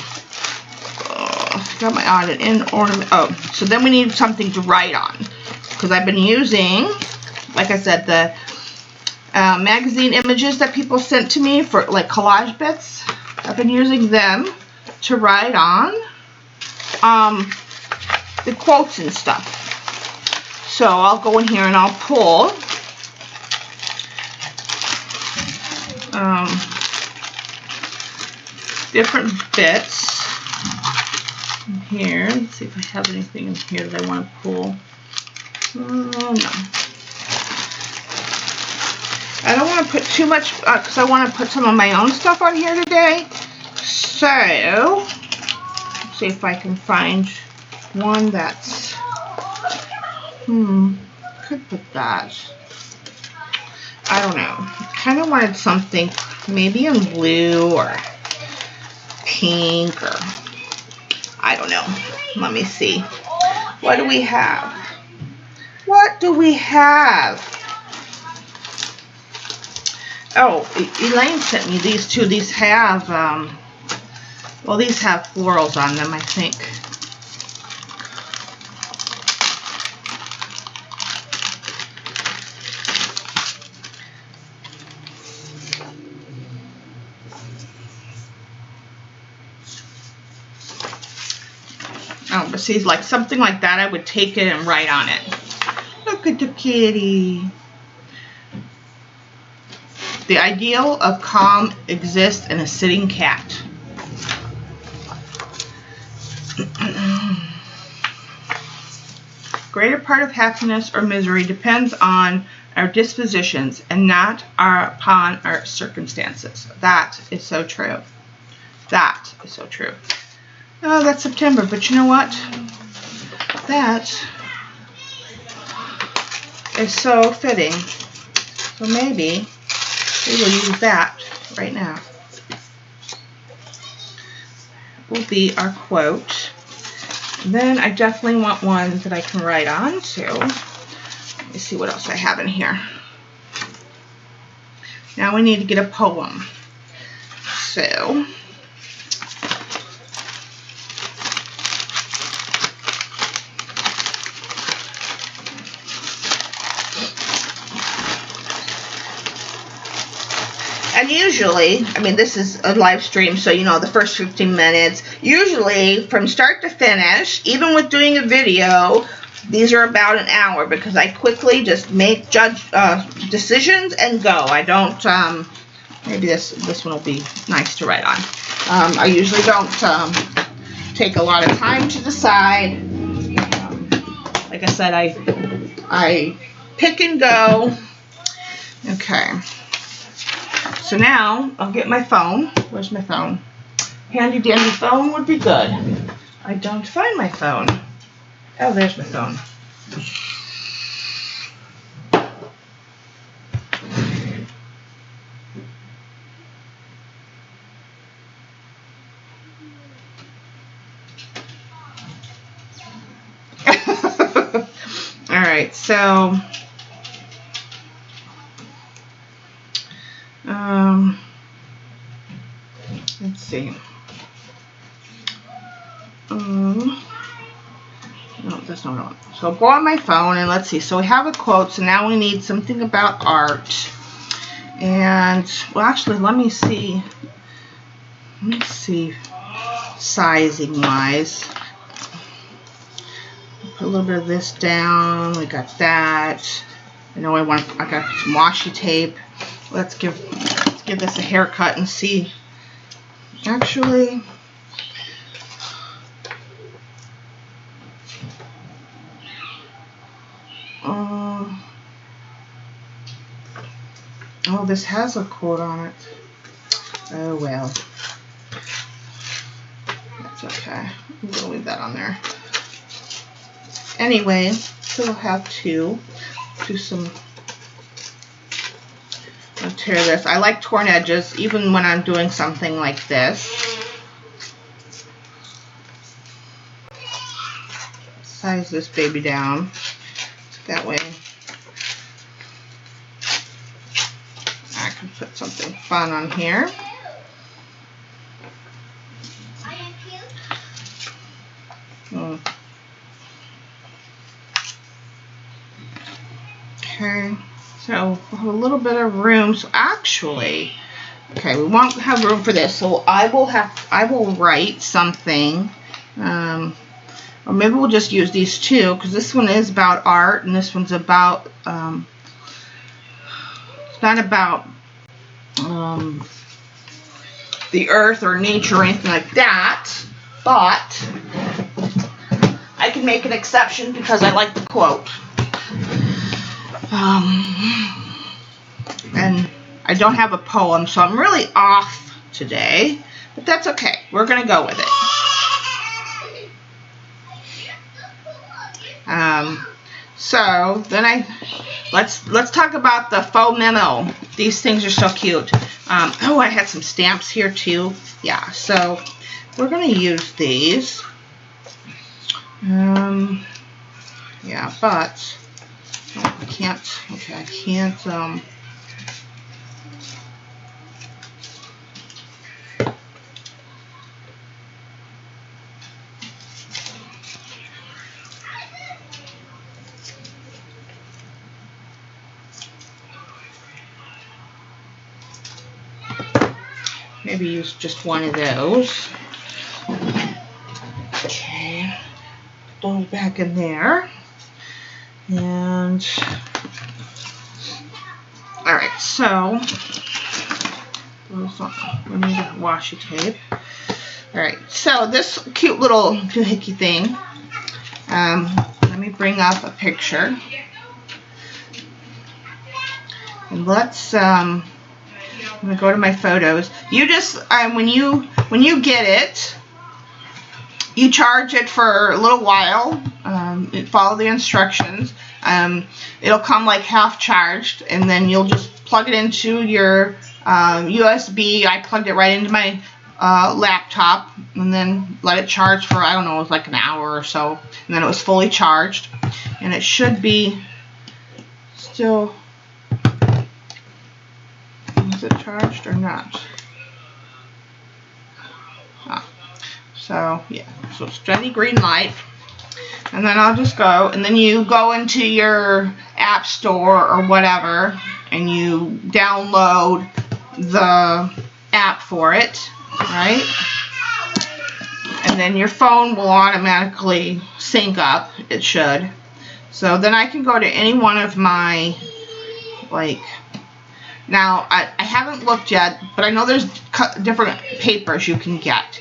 Got my odd and end ornament. Oh, so then we need something to write on, because I've been using, like I said, the magazine images that people sent to me for like collage bits. I've been using them to write on the quotes and stuff. So I'll go in here and I'll pull different bits in here. Let's see if I have anything in here that I want to pull. No. I don't want to put too much because I want to put some of my own stuff on here today. So, let's see if I can find one that's, could put that. I don't know. Kind of wanted something maybe in blue or pink or I don't know. Let me see. What do we have? What do we have? Oh, Elaine sent me these two. These have, well, these have florals on them, I think. Oh, but see, like something like that, I would take it and write on it. Look at the kitty. The ideal of calm exists in a sitting cat. Greater part of happiness or misery depends on our dispositions and not upon our circumstances. That is so true. That is so true. Oh, that's September, but you know what? That is so fitting. So maybe we will use that right now. Will be our quote. And then I definitely want one that I can write on to. Let me see what else I have in here. Now we need to get a poem. So and usually, I mean, this is a live stream, so you know, the first 15 minutes, usually from start to finish, even with doing a video, these are about an hour because I quickly just make decisions and go. I don't, maybe this one will be nice to write on. I usually don't take a lot of time to decide. Like I said, I pick and go. Okay. So now I'll get my phone. Where's my phone? Handy dandy phone would be good. I don't find my phone. Oh, there's my phone. All right, so let's see. No, that's not one. So I'll go on my phone and let's see. So we have a quote. So now we need something about art. And well, actually, let me see. Let's see, sizing wise. Put a little bit of this down. We got that. I know I got some washi tape. Let's give this a haircut and see. Actually, oh, this has a quote on it. Oh well, that's okay. We'll leave that on there. Anyway, so we'll have to do some. I'll tear this. I like torn edges, even when I'm doing something like this. Size this baby down. That way I can put something fun on here. Okay, so we'll have a little bit of room. So actually, okay, we won't have room for this. So I will write something. Or maybe we'll just use these two, because this one is about art, and this one's about, it's not about the earth or nature or anything like that, but I can make an exception because I like the quote. And I don't have a poem, so I'm really off today, but that's okay. We're going to go with it. So then let's talk about the faux memo. These things are so cute. Oh, I had some stamps here too. Yeah, so we're gonna use these. Yeah, but oh, I can't. Okay, I can't. Maybe use just one of those. Okay, put those back in there. And all right, so we need a washi tape. All right, so this cute little doohickey thing. Let me bring up a picture, and let's. I'm gonna go to my photos. You just when you get it, you charge it for a little while. Follow the instructions. It'll come like half charged, and then you'll just plug it into your USB. I plugged it right into my laptop, and then let it charge for, I don't know, it was like an hour or so, and then it was fully charged, and it should be still. Is it charged or not? So yeah, so steady green light. And then I'll just go, and then you go into your app store or whatever, and you download the app for it, right? And then your phone will automatically sync up, it should. So then I can go to any one of my, like, now I haven't looked yet, but I know there's different papers you can get.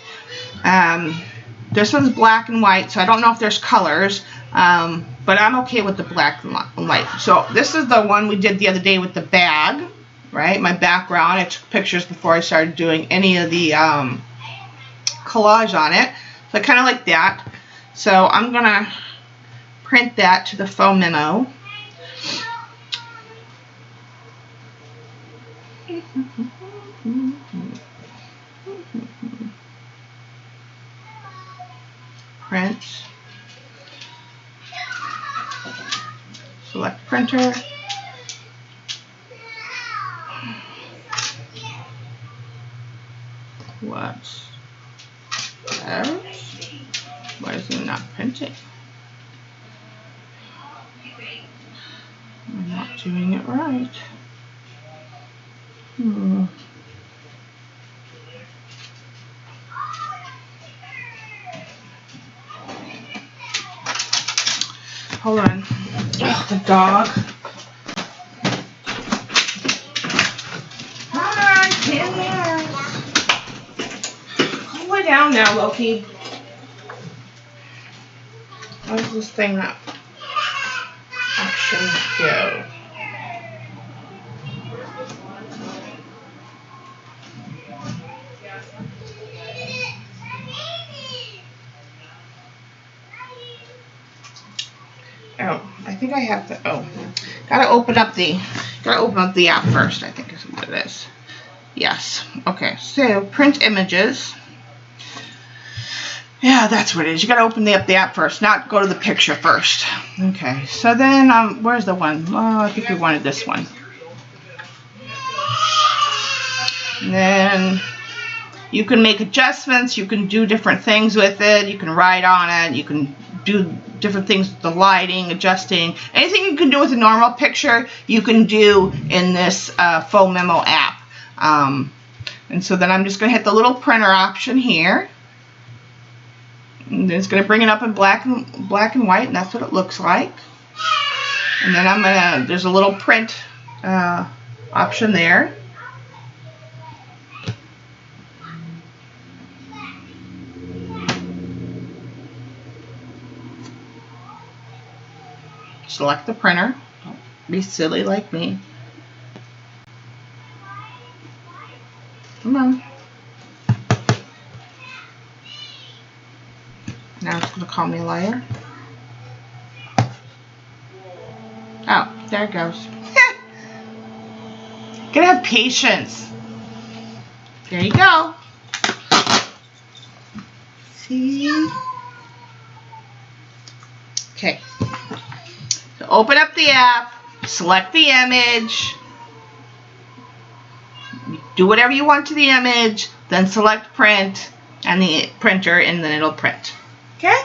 This one's black and white, so I don't know if there's colors, but I'm okay with the black and white. So this is the one we did the other day with the bag, right? My background. I took pictures before I started doing any of the collage on it. So I kind of like that. So I'm going to print that to the faux memo. Print, select printer, what's else? Why is it not printing? I'm not doing it right. Hold on. Oh, the dog. Hi, Taylor. Go lay down now, Loki. How does this thing not option go? Oh, I think I have to. Oh, gotta open up the app first. I think is what it is. Yes. Okay. So print images. Yeah, that's what it is. You gotta open up the app first, not go to the picture first. Okay. So then, where's the one? Oh, I think we wanted this one. And then you can make adjustments. You can do different things with it. You can write on it. You can do different things with the lighting, adjusting. Anything you can do with a normal picture, you can do in this faux memo app. And so then I'm just going to hit the little printer option here. And it's going to bring it up in black and white, and that's what it looks like. And then there's a little print option there. Select the printer. Don't be silly like me. Come on. Now it's going to call me a liar. there it goes. Gotta have patience. There you go. See? Okay. So open up the app, select the image, do whatever you want to the image, then select print and the printer, and then it'll print. Okay?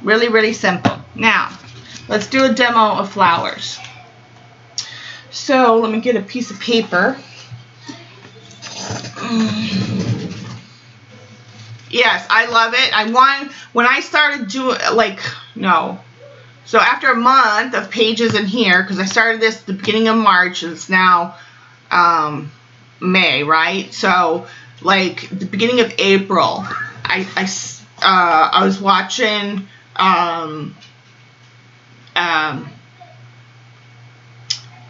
Really, really simple. Now, let's do a demo of flowers. So let me get a piece of paper. Yes, I love it. When I started doing, so after a month of pages in here, because I started this at the beginning of March, and it's now May, right? So like the beginning of April, I was watching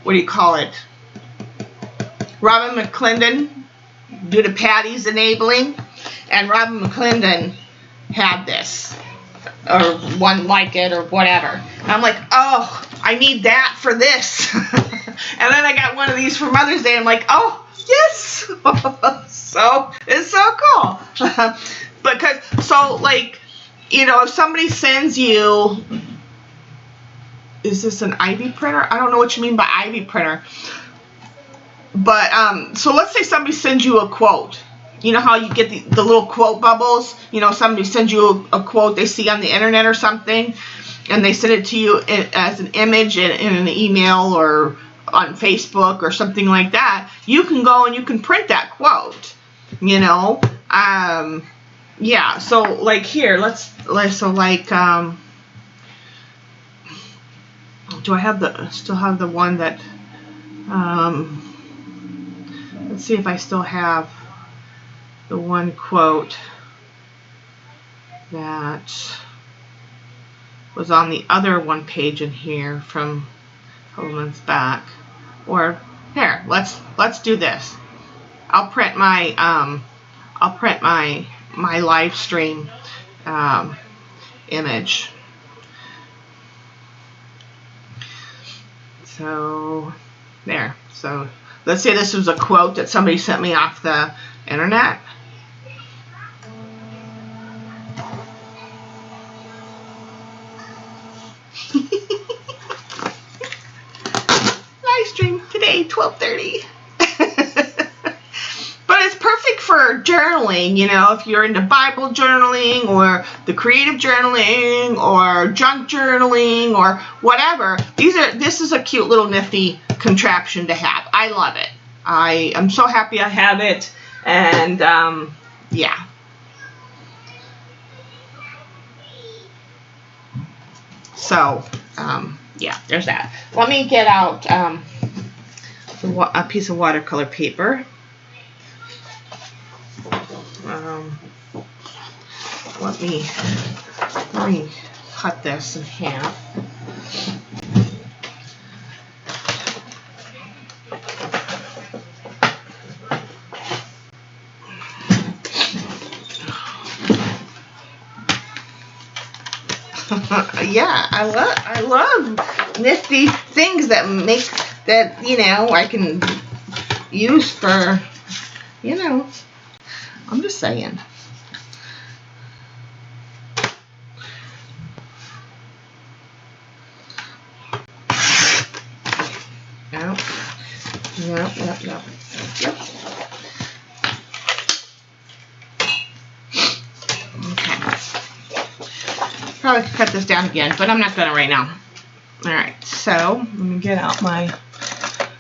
what do you call it? Robin McClendon do the Patty's enabling, and Robin McClendon had this or one like it or whatever. And I'm like, oh, I need that for this. And then I got one of these for Mother's Day. I'm like, oh, yes. So it's so cool. Because, so like, you know, if somebody sends you, is this an Ivy printer? I don't know what you mean by Ivy printer. But, so let's say somebody sends you a quote. You know how you get the little quote bubbles? You know, somebody sends you a quote they see on the internet or something, and they send it to you as an image in an email or on Facebook or something like that. You can go and you can print that quote, you know. Yeah, so like here, do I still have the one that, let's see if I still have the one quote that was on the other one page in here from a couple months back. Or here, let's do this. I'll print my my live stream image. So there. So let's say this was a quote that somebody sent me off the internet. Live stream today, 12:30. But it's perfect for journaling, you know, if you're into Bible journaling or the creative journaling or junk journaling or whatever. This is a cute little nifty contraption to have. I love it. I am so happy I have it. And yeah. So yeah, there's that. Let me get out a piece of watercolor paper. Let me cut this in half. Yeah, I love nifty things that make that, you know, I can use for, you know, I'm just saying. No. Okay. Probably could cut this down again, but I'm not gonna right now. Alright, so let me get out my,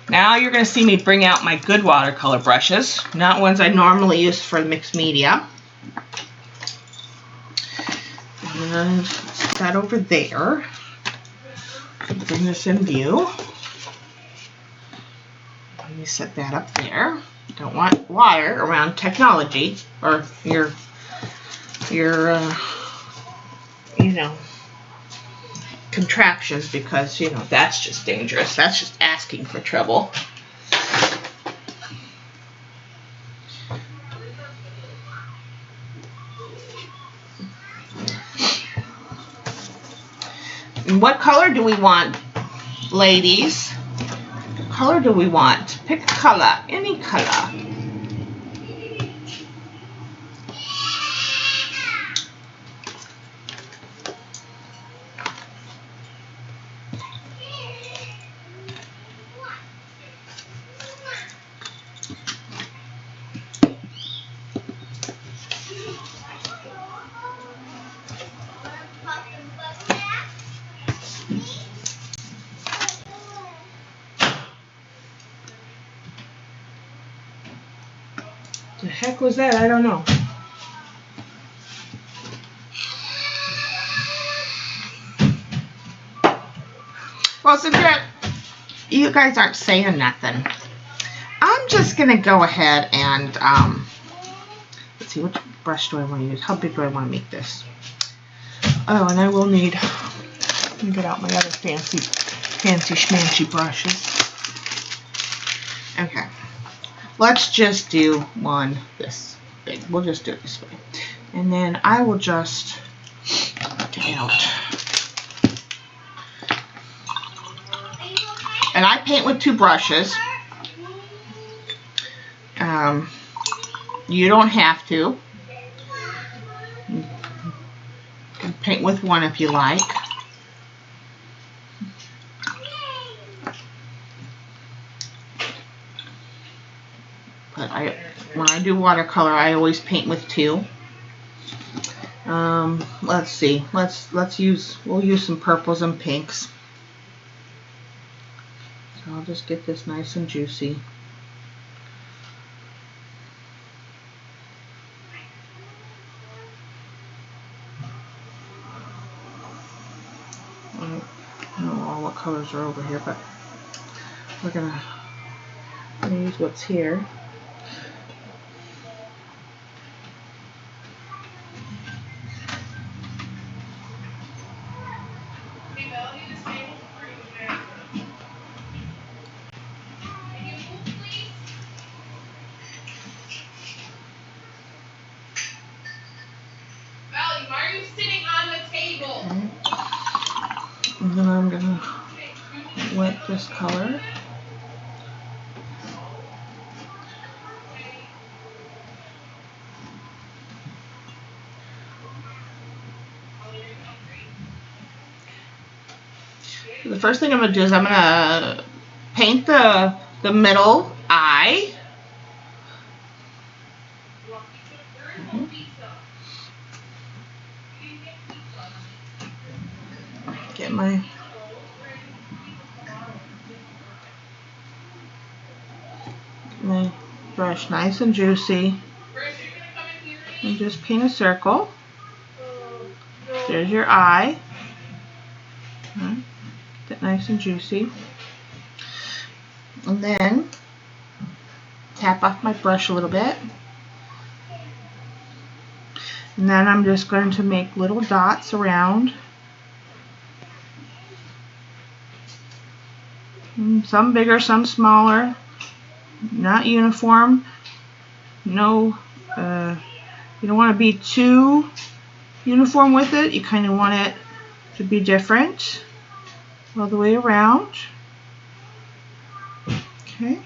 now you're gonna see me bring out my good watercolor brushes, not ones I normally use for mixed media. And set that over there. Bring this in view. Let me set that up there. Don't want water around technology or your you know, contraptions, because, you know, that's just dangerous. That's just asking for trouble. And what color do we want, ladies? color do we want? Pick a color, any color. The heck was that? I don't know. Well, since you guys aren't saying nothing, I'm just gonna go ahead and let's see, which brush do I want to use? How big do I want to make this? Oh, and I will need, let me get out my other fancy schmancy brushes. Okay. Let's just do one this big. We'll just do it this way. And then I will just take out. And I paint with 2 brushes. You don't have to. You can paint with 1 if you like. But when I do watercolor, I always paint with 2. Let's see. We'll use some purples and pinks. So I'll just get this nice and juicy. I don't know all what colors are over here, but we're gonna use what's here. And then I'm gonna wet this color. The first thing I'm gonna do is I'm gonna paint the middle eye. Get my brush nice and juicy, and just paint a circle. There's your eye. Get nice and juicy, and then tap off my brush a little bit, and then I'm just going to make little dots around. Some bigger, some smaller, not uniform. No, you don't want to be too uniform with it. You kind of want it to be different all the way around. Okay.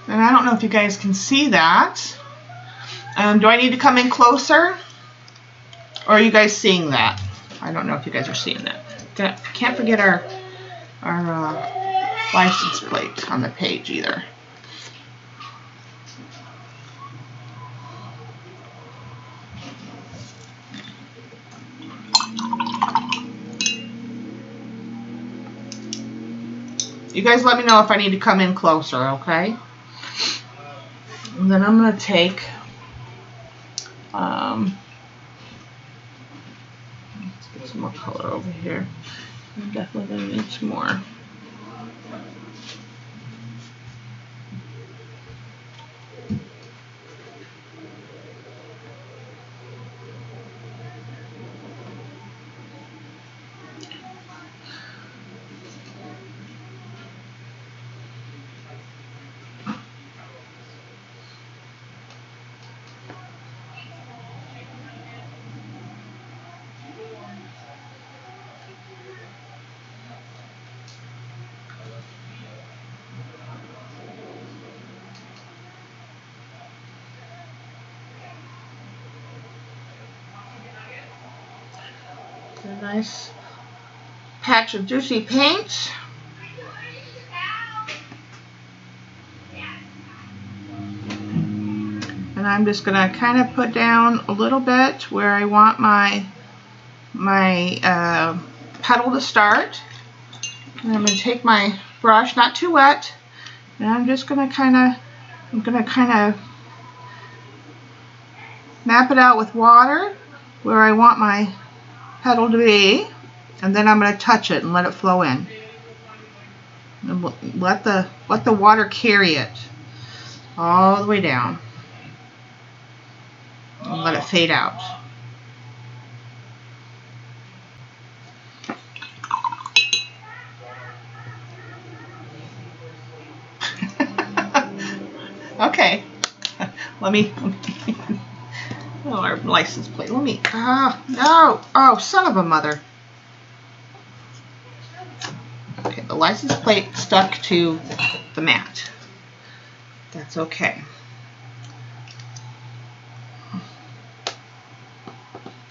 And I don't know if you guys can see that. Do I need to come in closer? Or are you guys seeing that? I don't know if you guys are seeing that. Can't forget our license plate on the page either. You guys let me know if I need to come in closer, okay? And then I'm going to take, let's get some more color over here. I'm definitely going to need some more. A nice patch of juicy paint. And I'm just going to kind of put down a little bit where I want my petal to start. And I'm going to take my brush, not too wet, and I'm just going to kind of map it out with water where I want my petal to be, and then I'm going to touch it and let it flow in. And let the water carry it all the way down. And let it fade out. Okay. Let me oh, our license plate. Let me. No. Oh, son of a mother. Okay, the license plate stuck to the mat. That's okay.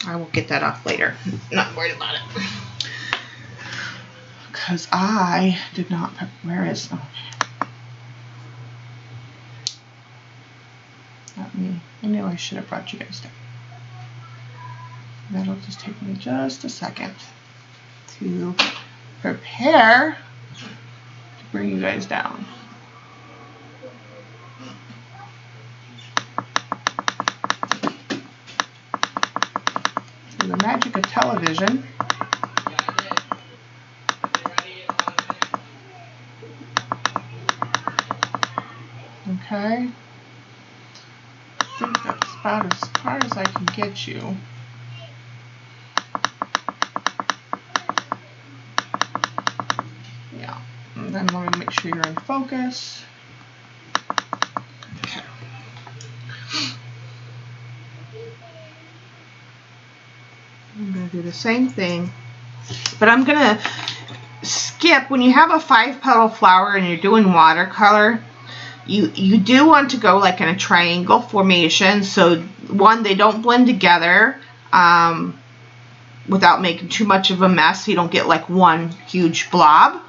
I will get that off later. Not worried about it. Because I did not. Where is. Oh. Not me. I knew I should have brought you guys down. That'll just take me just a second to prepare to bring you guys down. The magic of television. Okay. I think that's about as far as I can get you. Yeah. And then let me make sure you're in focus. Okay. I'm going to do the same thing, but I'm going to skip. When you have a 5-petal flower and you're doing watercolor, you do want to go like in a triangle formation, so one, they don't blend together without making too much of a mess, so you don't get like one huge blob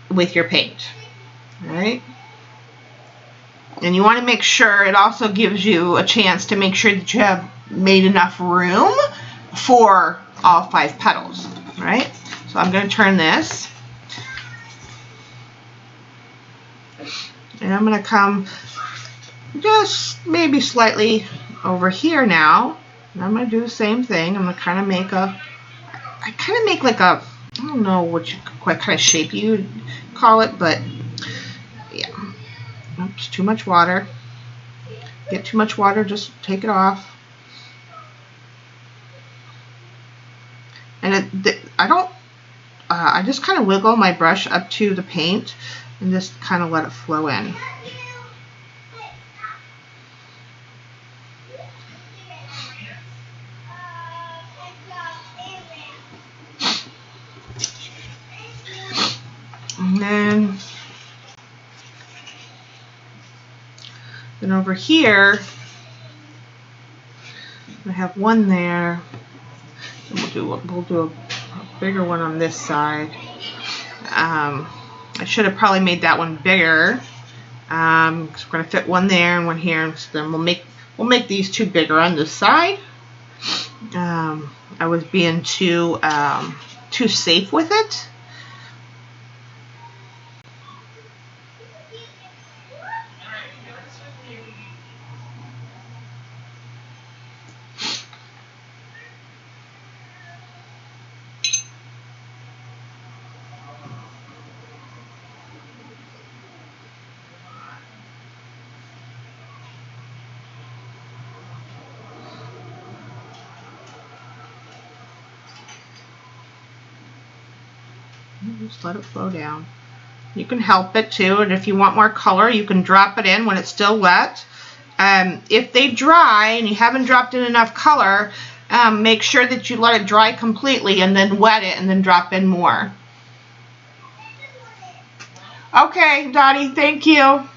with your paint. All right. And you want to make sure it also gives you a chance to make sure that you have made enough room for all 5 petals, right? So I'm going to turn this, and I'm going to come just maybe slightly over here now, and I'm going to do the same thing. I'm going to kind of make like a, I don't know what kind of shape you would call it, but yeah. Oops, too much water. Get too much water, just take it off. And I just kind of wiggle my brush up to the paint and just kind of let it flow in. And then over here, I have one there. We'll do a bigger one on this side. I should have probably made that one bigger. Because we're gonna fit one there and one here. So then we'll make these 2 bigger on this side. I was being too safe with it. Just let it flow down. You can help it too, and if you want more color, you can drop it in when it's still wet. If they dry and you haven't dropped in enough color, make sure that you let it dry completely and then wet it and then drop in more. Okay, Dottie, thank you.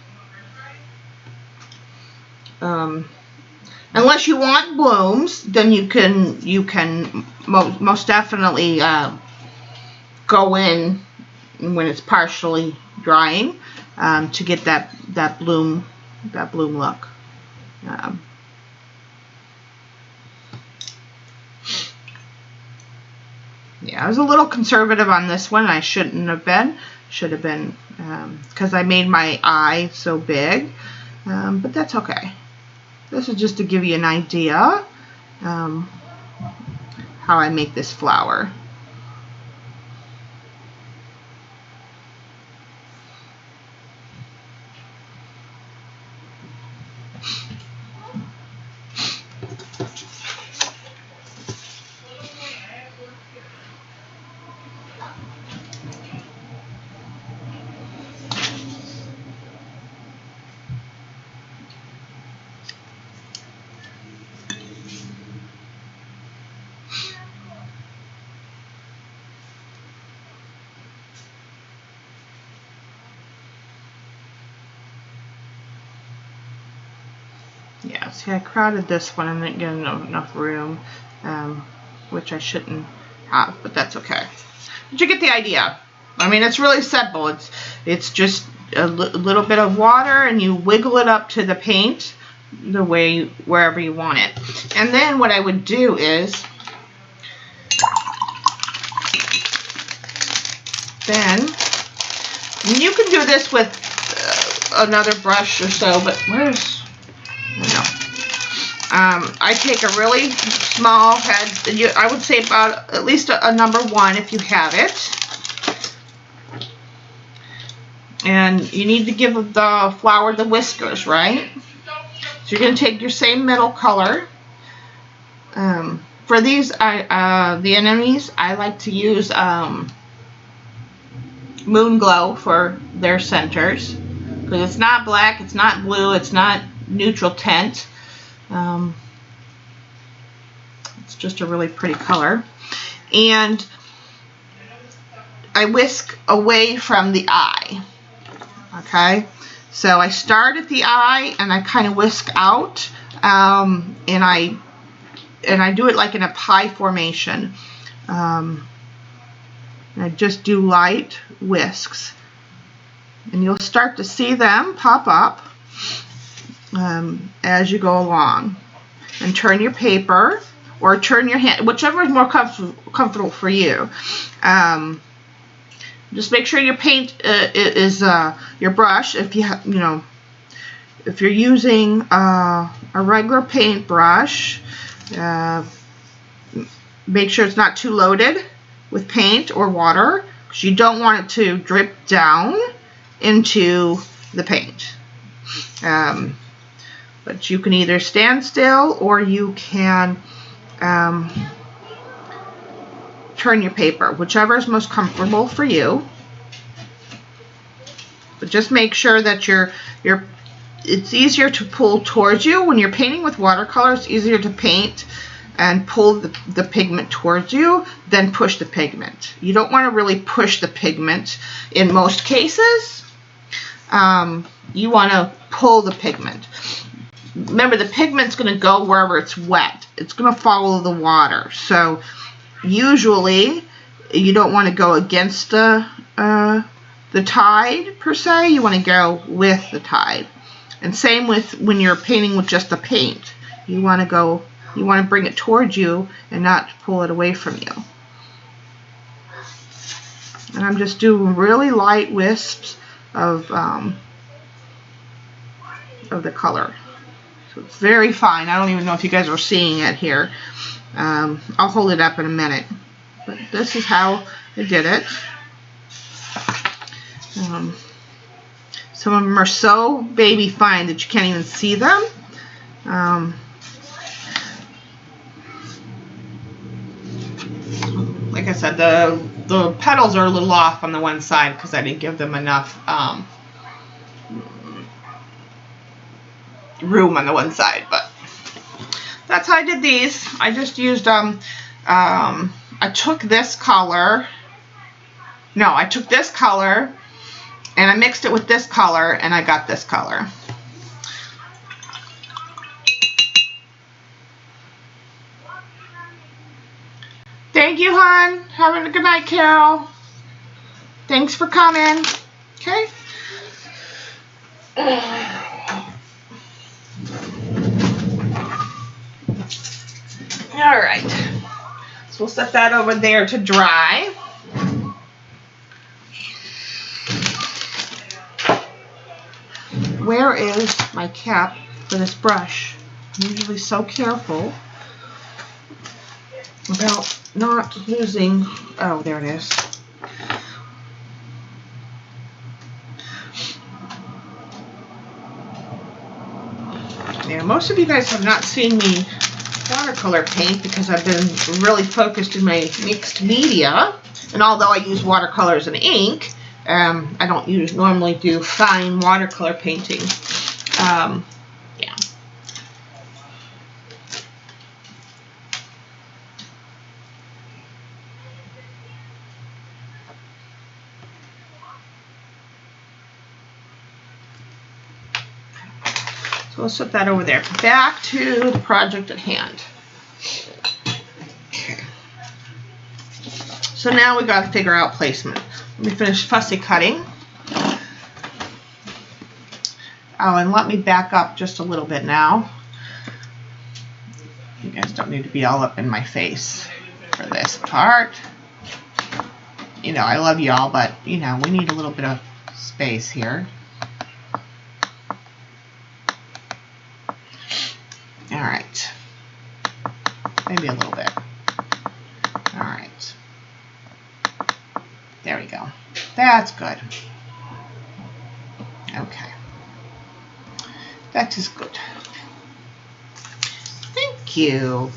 Unless you want blooms, then you can most definitely go in when it's partially drying to get that bloom look. Yeah, I was a little conservative on this one. I shouldn't have been. Should have been because I made my eye so big, but that's okay. This is just to give you an idea how I make this flower. Yeah, see, I crowded this one and didn't get enough room, which I shouldn't have, but that's okay. But you get the idea. I mean, it's really simple. It's just a little bit of water, and you wiggle it up to the paint the way wherever you want it. And then what I would do is, then you can do this with another brush or so, but where's, I take a really small head, I would say about at least a number 1 if you have it. And you need to give the flower the whiskers, right? So you're going to take your same middle color. For these, the anemones, I like to use Moon Glow for their centers. Because it's not black, it's not blue, it's not neutral tint. It's just a really pretty color. And I whisk away from the eye. Okay, so I start at the eye and I kind of whisk out, and I do it like in a pie formation. I just do light whisks, and you'll start to see them pop up as you go along. And turn your paper or turn your hand, whichever is more comfortable for you. Just make sure your paint is your brush. If you if you're using a regular paint brush, make sure it's not too loaded with paint or water, because you don't want it to drip down into the paint. But you can either stand still or you can turn your paper, whichever is most comfortable for you. But just make sure that it's easier to pull towards you. When you're painting with watercolor, it's easier to paint and pull the pigment towards you than push the pigment. You don't want to really push the pigment in most cases. You want to pull the pigment. Remember, the pigment's going to go wherever it's wet. It's going to follow the water. So usually you don't want to go against the tide per se. You want to go with the tide. And same with when you're painting with just the paint. You want to bring it towards you and not pull it away from you. And I'm just doing really light wisps of the color. So it's very fine. I don't even know if you guys are seeing it here. I'll hold it up in a minute. But this is how I did it. Some of them are so baby fine that you can't even see them. Like I said, the petals are a little off on the one side because I didn't give them enough room on the one side, but that's how I did these. I just used I took this color and I mixed it with this color and I got this color. Thank you, hon. Have a good night, Carol. Thanks for coming. Okay. All right. So we'll set that over there to dry. Where is my cap for this brush? I'm usually so careful about not losing. Oh, there it is. Yeah, most of you guys have not seen me watercolor paint because I've been really focused in my mixed media. And although I use watercolors and ink, I don't normally do fine watercolor painting. Yeah. So we'll set that over there. Back to the project at hand. Okay. So now we got to figure out placement. Let me finish fussy cutting. Oh, and let me back up just a little bit now. You guys don't need to be all up in my face for this part. You know, I love y'all, but, you know, we need a little bit of space here. All right. Maybe a little bit. All right. There we go. That's good. Okay. That is good. Thank you.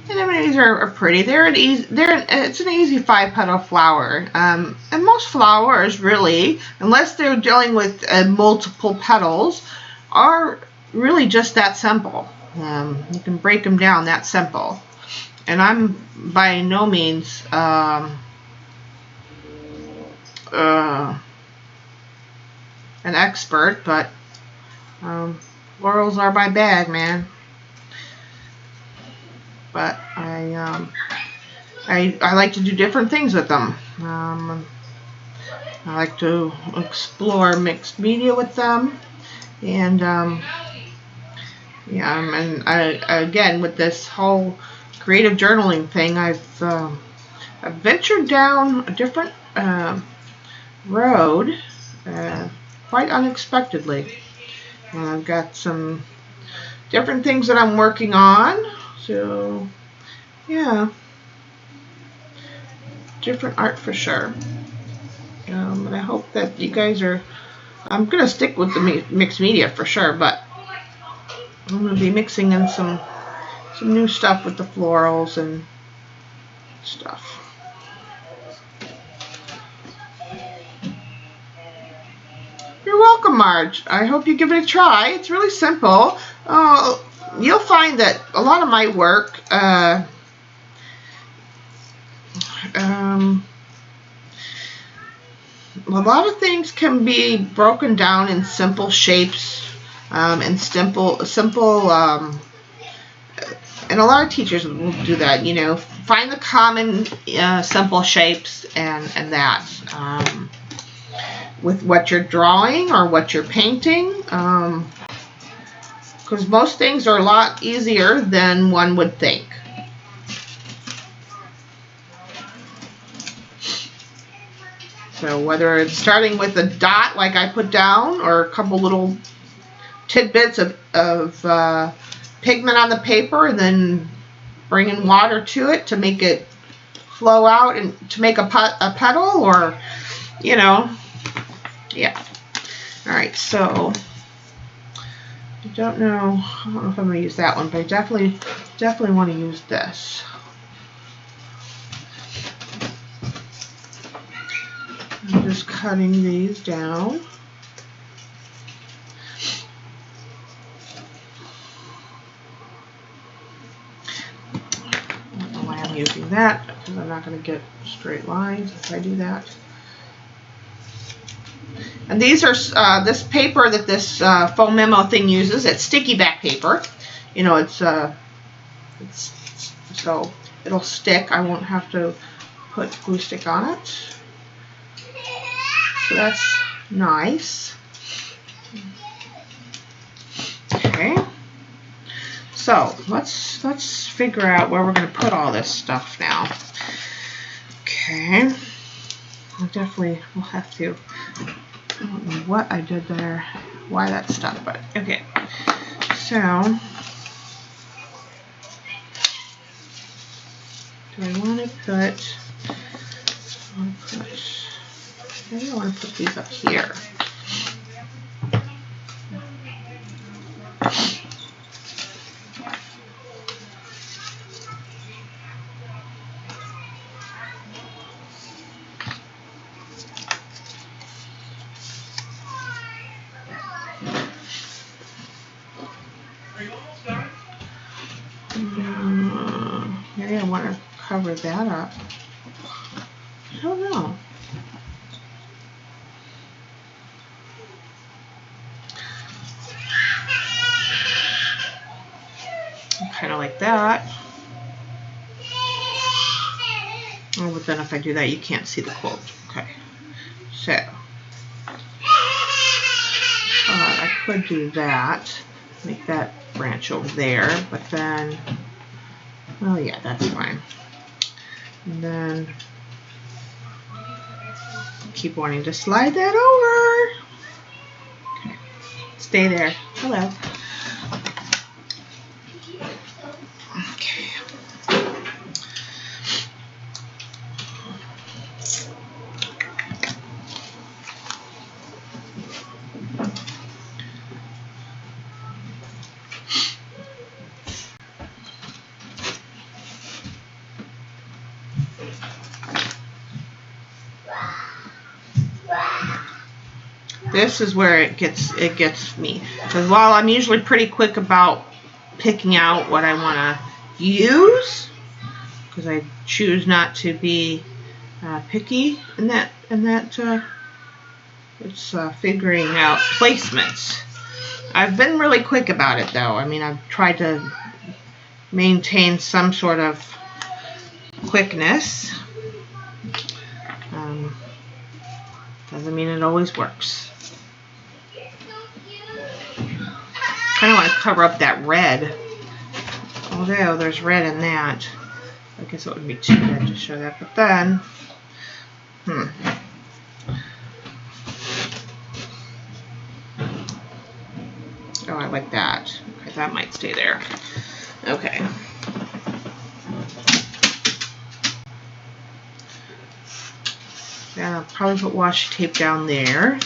And I mean, these are pretty. It's an easy 5-petal flower. And most flowers, really, unless they're dealing with multiple petals, are really just that simple. You can break them down that simple. And I'm by no means an expert, but florals are my bag, man. But I like to do different things with them. I like to explore mixed media with them, and yeah, and again with this whole creative journaling thing, I've ventured down a different road quite unexpectedly. And I've got some different things that I'm working on. So, yeah, different art for sure. And I hope that you guys are. I'm gonna stick with the mixed media for sure, but I'm gonna be mixing in some new stuff with the florals and stuff. You're welcome, Marge. I hope you give it a try. It's really simple. You'll find that a lot of my work, a lot of things can be broken down in simple shapes and simple, and a lot of teachers will do that. You know, find the common simple shapes and that with what you're drawing or what you're painting. Because most things are a lot easier than one would think. So whether it's starting with a dot like I put down, or a couple little tidbits of pigment on the paper, and then bringing water to it to make it flow out and to make a petal, or, you know, yeah. All right, so I don't know if I'm going to use that one, but I definitely want to use this. I'm just cutting these down. I don't know why I'm using that, because I'm not going to get straight lines if I do that. And these are this paper that this foam memo thing uses. It's sticky back paper. You know, it's so it'll stick. I won't have to put glue stick on it. So that's nice. Okay. So let's figure out where we're going to put all this stuff now. Okay. I definitely will have to. I don't know what I did there, why that stuck, but okay. So, do I want to put? Maybe I want to put these up here. Maybe I want to cover that up. I don't know. Kind of like that. Oh, but then if I do that, you can't see the quote. Okay. So, I could do that. Make that branch over there, but then, oh yeah, that's fine. And then keep wanting to slide that over. Okay. Stay there. Hello. Okay. This is where it gets me, because while I'm usually pretty quick about picking out what I want to use, because I choose not to be picky in that it's figuring out placements. I've been really quick about it though. I mean, I've tried to maintain some sort of quickness. Doesn't mean it always works. Kind of want to cover up that red. Although there's red in that. I guess it would be too red to show that. But then, oh, I like that. Okay, that might stay there. Okay. Yeah, I'll probably put washi tape down there.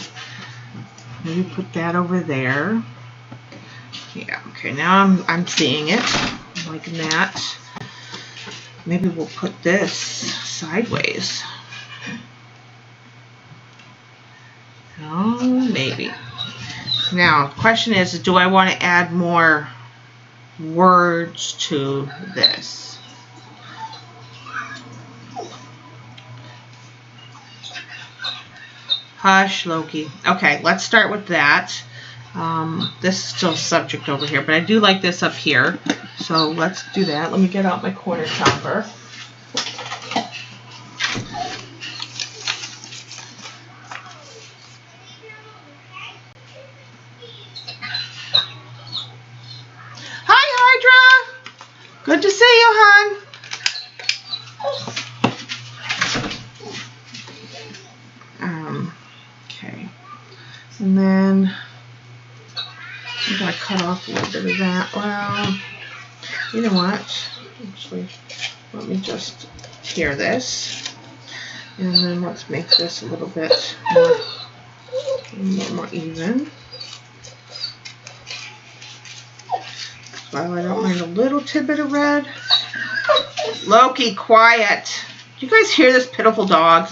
Maybe put that over there. Yeah, okay, now I'm seeing it. I'm liking that. Maybe we'll put this sideways. Oh, maybe. Now, the question is, do I want to add more words to this? Hush, Loki. Okay, let's start with that. This is still subject over here, but I do like this up here. So let's do that. Let me get out my corner chopper. Hi, Hydra. Good to see you, hon. Okay. And then I'm going to cut off a little bit of that. Well, you know what? Actually, let me just tear this. And then let's make this a little bit more even. Well, I don't mind a little tidbit of red. Loki, quiet. Do you guys hear this pitiful dog?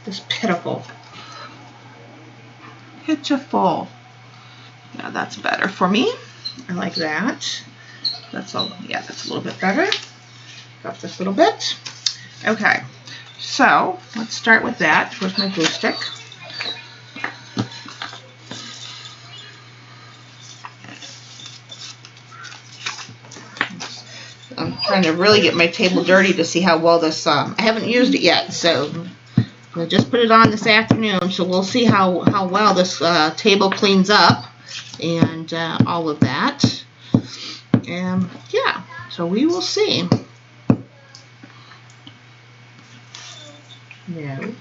This pitiful. Pitiful. Yeah, that's better for me. I like that. That's all. Yeah, that's a little bit better. Got this little bit. Okay. So let's start with that. Where's my glue stick? I'm trying to really get my table dirty to see how well this, I haven't used it yet, so I just put it on this afternoon, so we'll see how well this table cleans up and all of that. And yeah, so we will see. No.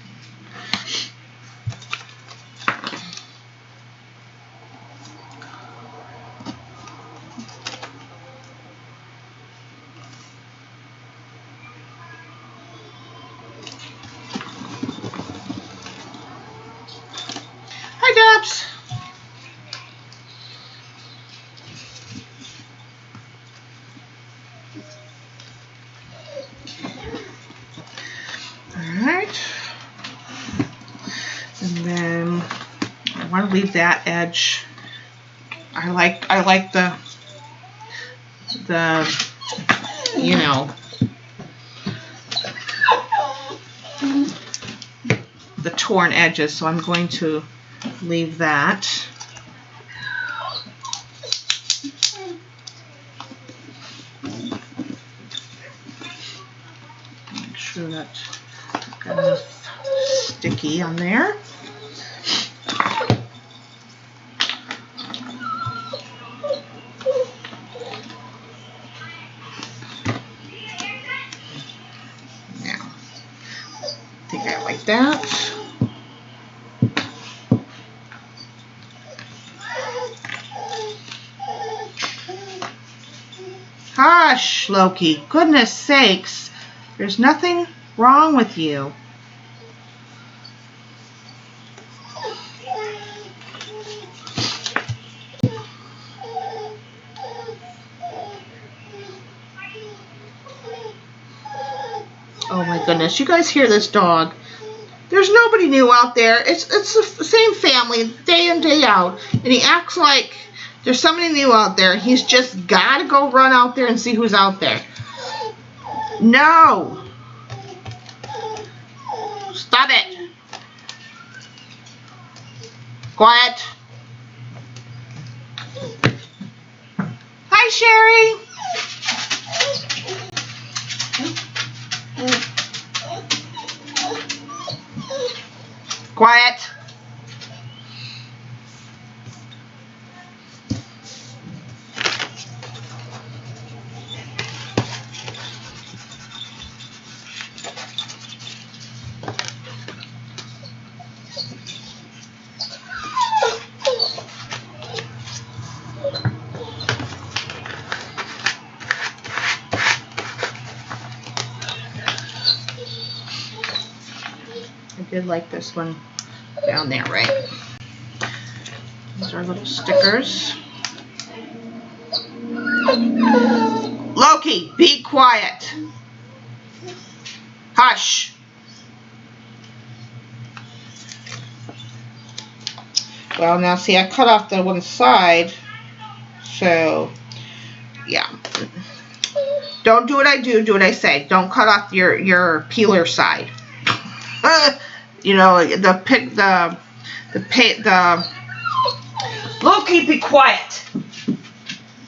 Hi, Dubs. Alright. And then I want to leave that edge. I like the you know, the torn edges, so I'm going to leave that. Make sure that I've got enough sticky on there. Now, I think I like that. Hush, Loki. Goodness sakes. There's nothing wrong with you. Oh my goodness. You guys hear this dog? There's nobody new out there. It's the same family day in, day out. And he acts like there's somebody new out there. He's just got to go run out there and see who's out there. No. Stop it. Quiet. Hi, Sherry. Quiet. I did like this one down there, right? These are little stickers. Loki, be quiet. Hush. Well, now see, I cut off the one side, so yeah. Don't do what I do what I say. Don't cut off your peeler side. You know, the Loki, be quiet.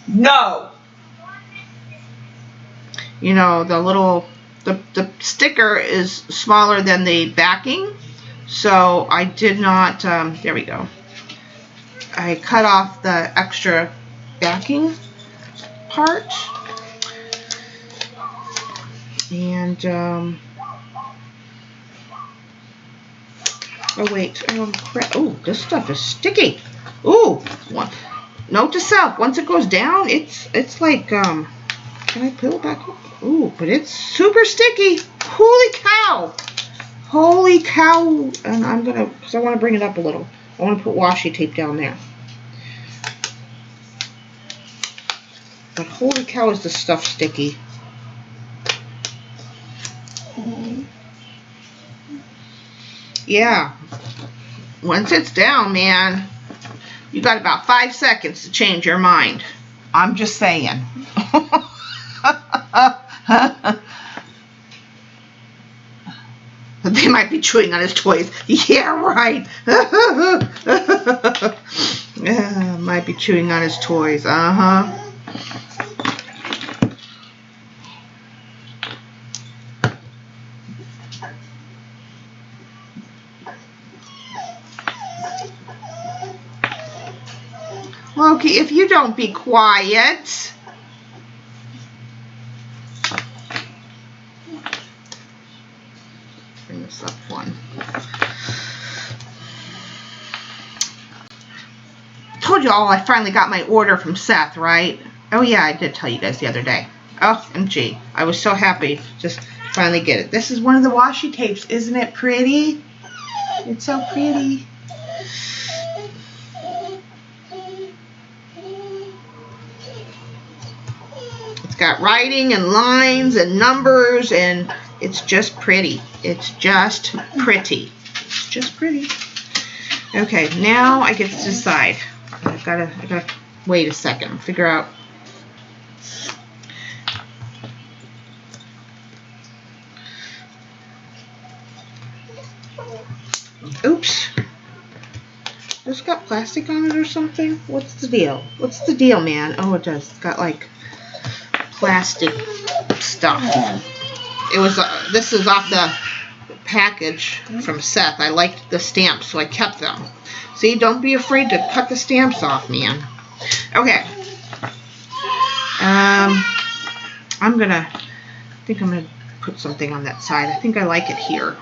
No. You know, the sticker is smaller than the backing, so I did not, there we go. I cut off the extra backing part. And, oh wait, oh crap, oh, this stuff is sticky. Ooh, note to self, once it goes down, it's like, can I peel it back up? Ooh, but it's super sticky. Holy cow. Holy cow. And I'm gonna, because I want to bring it up a little. I want to put washi tape down there. But holy cow, is this stuff sticky. Yeah. Once it's down, man, you got about 5 seconds to change your mind. I'm just saying. They might be chewing on his toys. Yeah, right. Might be chewing on his toys. Uh-huh. Loki, if you don't be quiet. Bring this up one. Told you all I finally got my order from Seth, right? Oh yeah, I did tell you guys the other day. OMG, I was so happy to just finally get it. This is one of the washi tapes. Isn't it pretty? It's so pretty. It's got writing and lines and numbers, and it's just pretty. It's just pretty. It's just pretty. Okay, now I get to decide. I gotta wait a second, figure out. Oops. This got plastic on it or something? What's the deal? What's the deal, man? Oh, it does. It's got like plastic stuff. It was, this is off the package from Seth. I liked the stamps, so I kept them. See, don't be afraid to cut the stamps off, man. Okay. I think I'm gonna put something on that side. I think I like it here.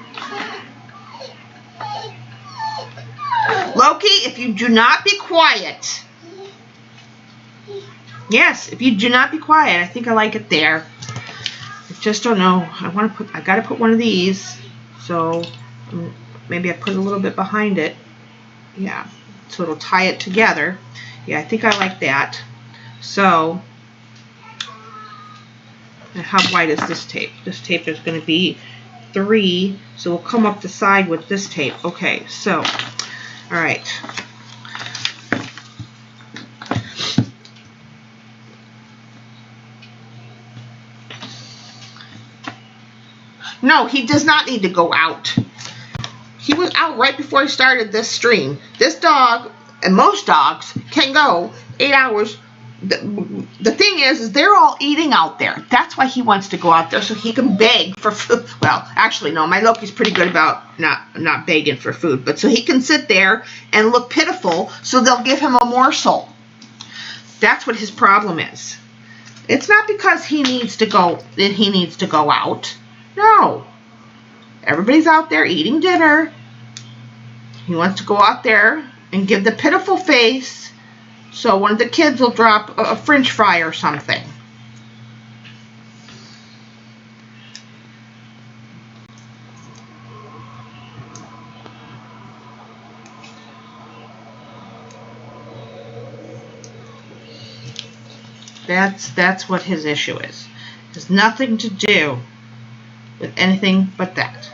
Loki, if you do not be quiet. Yes, if you do not be quiet, I think I like it there. I just don't know. I gotta put one of these. So maybe I put a little bit behind it. Yeah, so it'll tie it together. Yeah, I think I like that. So, and how wide is this tape? This tape is going to be 3, so we'll come up the side with this tape. Okay, so, all right. No, he does not need to go out. He was out right before I started this stream. This dog, and most dogs, can go 8 hours. The thing is they're all eating out there. That's why he wants to go out there, so he can beg for food. Well, actually, no, my Loki's pretty good about not begging for food, but so he can sit there and look pitiful, so they'll give him a morsel. That's what his problem is. It's not because he needs to go out. No. Everybody's out there eating dinner. He wants to go out there and give the pitiful face so one of the kids will drop a French fry or something. That's what his issue is. It has nothing to do with anything but that.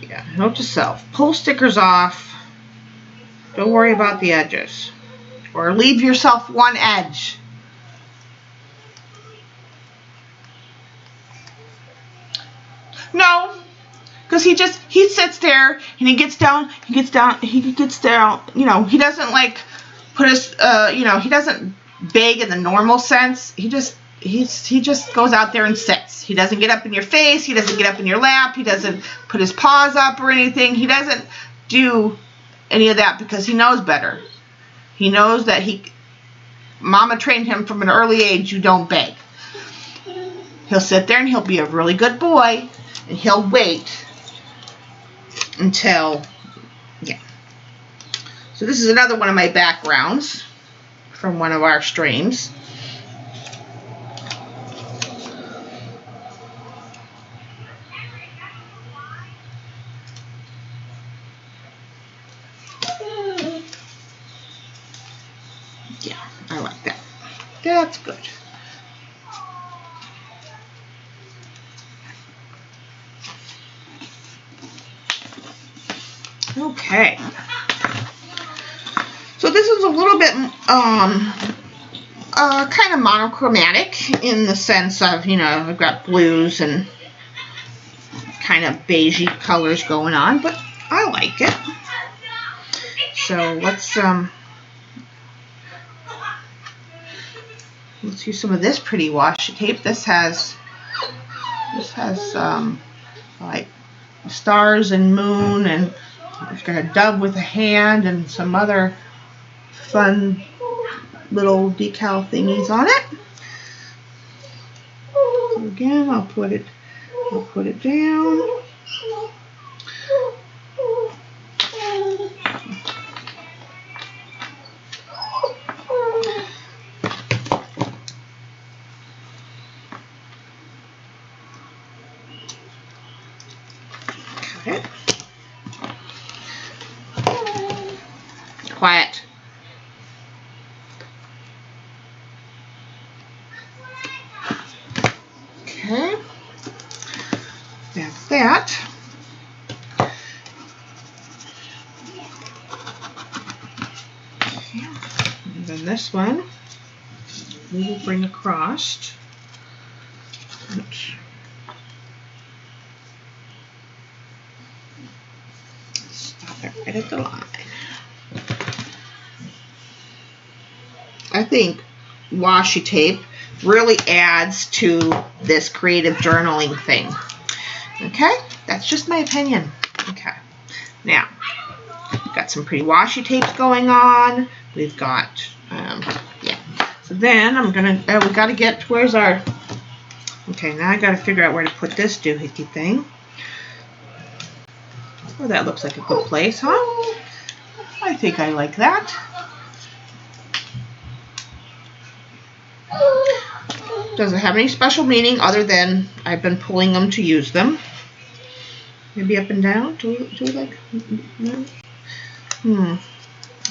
Yeah, note to self. Pull stickers off. Don't worry about the edges. Or leave yourself one edge. No, because he sits there and he gets down, you know, he doesn't like put his, you know, he doesn't beg in the normal sense. He just goes out there and sits. He doesn't get up in your face. He doesn't get up in your lap. He doesn't put his paws up or anything. He doesn't do any of that because he knows better. He knows that Mama trained him from an early age, you don't beg. He'll sit there and he'll be a really good boy. And he'll wait until, yeah. So this is another one of my backgrounds from one of our streams. Yeah, I like that. That's good. Okay, so this is a little bit kind of monochromatic in the sense of, you know, I've got blues and kind of beigey colors going on, but I like it. So let's Let's use some of this pretty washi tape. This has like stars and moon, and it's got a dove with a hand and some other fun little decal thingies on it. So again, I'll put it down. Cut it. Quiet. Okay, that's that. Okay. And then this one we will bring across. Oops. Stop it right at the line. I think washi tape really adds to this creative journaling thing. Okay, that's just my opinion. Okay, now we've got some pretty washi tapes going on. We've got yeah. So then I'm gonna we gotta get, where's our, okay, now I gotta figure out where to put this doohickey thing. Oh, that looks like a good place, huh? I think I like that. Doesn't have any special meaning other than I've been pulling them to use them. Maybe up and down. Do we like? No? I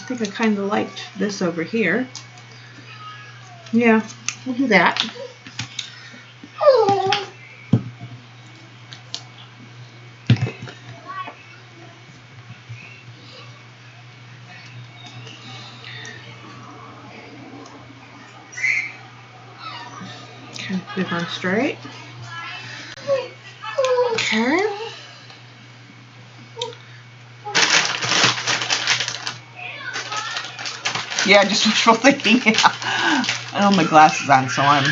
think I kind of liked this over here. Yeah, we'll do that. Put it on straight. Okay. Yeah, just wishful thinking. I don't have my glasses on, so I'm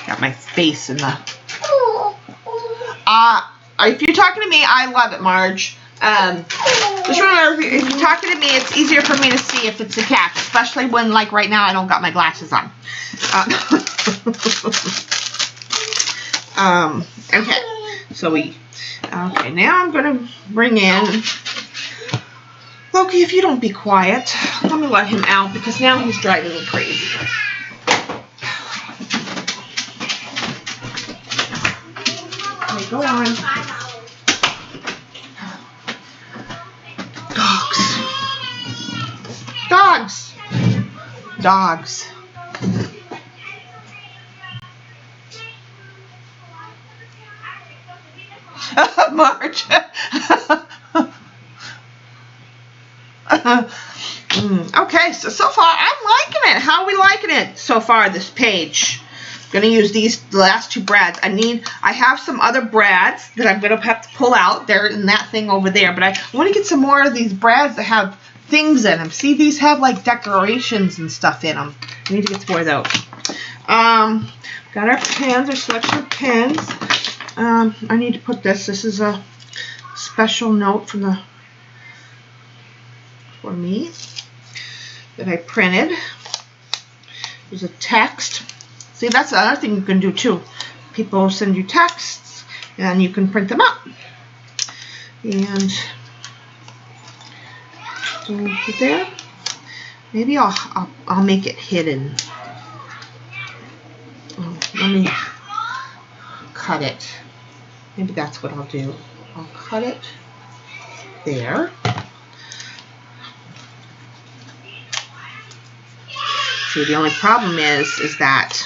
got my face in the. If you're talking to me, I love it, Marge. Just remember, if you're talking to me, it's easier for me to see if it's a cat, especially when, like right now, I don't got my glasses on. Okay, so okay, now I'm gonna bring in Loki. If you don't be quiet, let me let him out because now he's driving me crazy. Okay, go on. Dogs. Dogs. Marge. Okay, so far I'm liking it. How are we liking it so far, this page? I'm going to use the last two brads. I have some other brads that I'm going to have to pull out. They're in that thing over there, but I want to get some more of these brads that have things in them. See, these have like decorations and stuff in them. I need to get some more of those. Got our pens, our selection of pens. I need to put this. This is a special note for me that I printed. There's a text. See, that's the other thing you can do too. People send you texts, and you can print them out. And put there. Maybe I'll make it hidden. Let me cut it. Maybe that's what I'll do. I'll cut it there. See, the only problem is that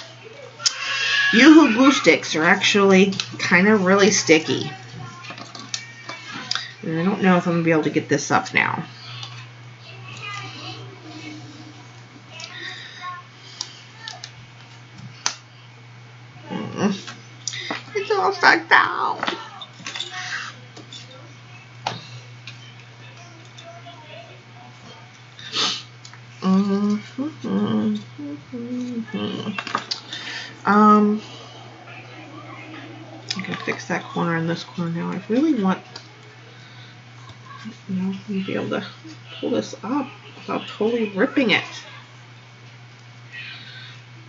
Yoo-hoo glue sticks are actually kind of really sticky. And I don't know if I'm going to be able to get this up now. It's all stuck down. I'm gonna fix that corner and this corner now. I really want, you know, to be able to pull this up without totally ripping it.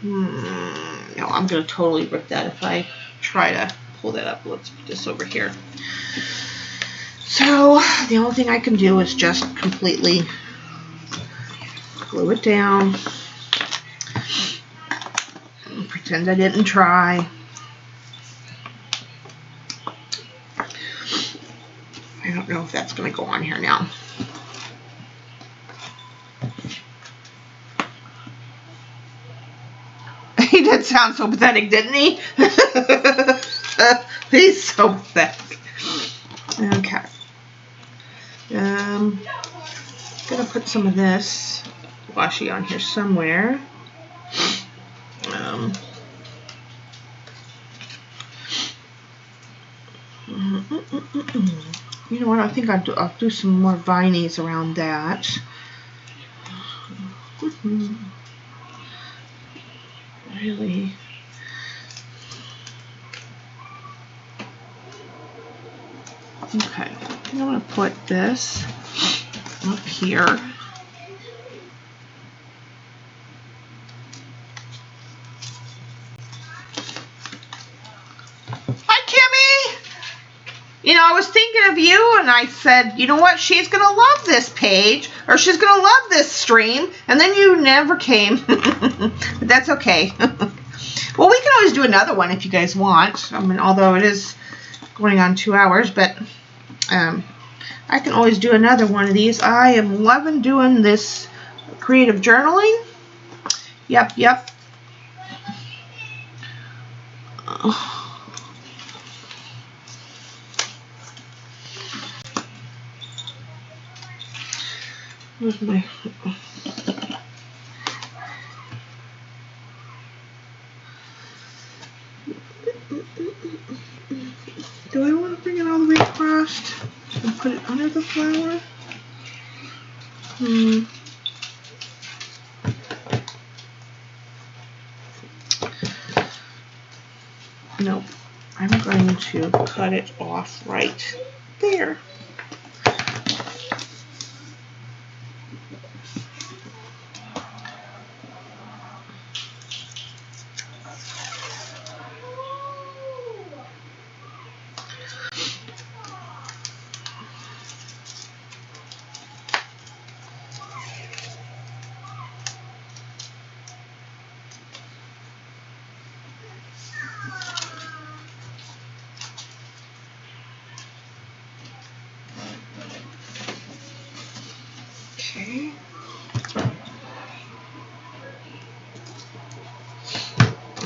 No, I'm gonna totally rip that if I try to pull that up. Let's put this over here. So the only thing I can do is just completely glue it down and pretend I didn't try. I don't know if that's going to go on here now. He did sound so pathetic, didn't he? He's so pathetic. Okay. I'm gonna put some of this washi on here somewhere. You know what? I think I'll do some more vinies around that. Really. Okay, I'm going to put this up here. Hi, Kimmy! You know, I was thinking of you and I said, you know what, she's going to love this page or she's going to love this stream, and then you never came. But that's okay. Well, we can always do another one if you guys want. I mean, although it is going on 2 hours, but I can always do another one of these. I am loving doing this creative journaling. Yep. Where's my... Do I want to bring it all the way across and put it under the flower? Nope. I'm going to cut it off right there.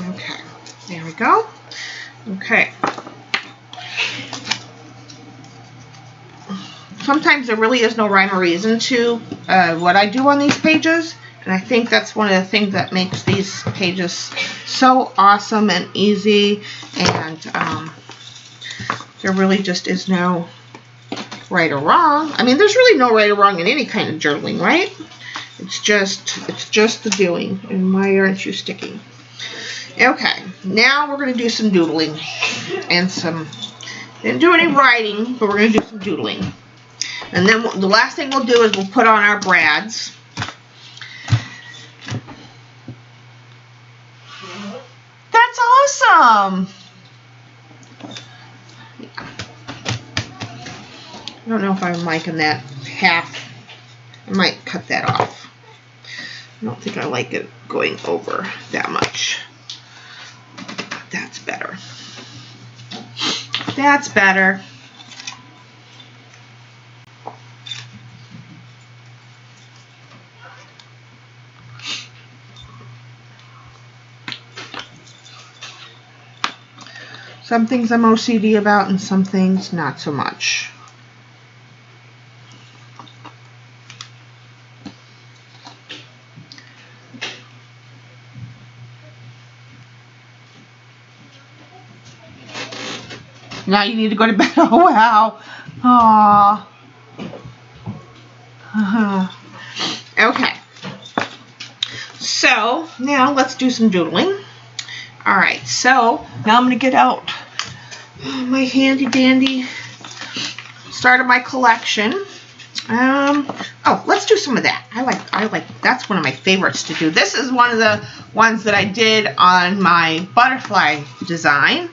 Okay, there we go. Okay. Sometimes there really is no rhyme or reason to what I do on these pages, and I think that's one of the things that makes these pages so awesome and easy, and there really just is no right or wrong. I mean, there's really no right or wrong in any kind of journaling, right? It's just the doing. And why aren't you sticking? Okay, now we're going to do some doodling and didn't do any writing, but we're going to do some doodling. And then the last thing we'll do is we'll put on our brads. That's awesome. I don't know if I'm liking that half. I might cut that off. I don't think I like it going over that much. That's better. That's better. Some things I'm OCD about and some things not so much. Now you need to go to bed. Oh, wow. Aww. Okay. So now let's do some doodling. All right, so now I'm gonna get out my handy dandy start of my collection. Oh, let's do some of that. I like that's one of my favorites to do. This is one of the ones that I did on my butterfly design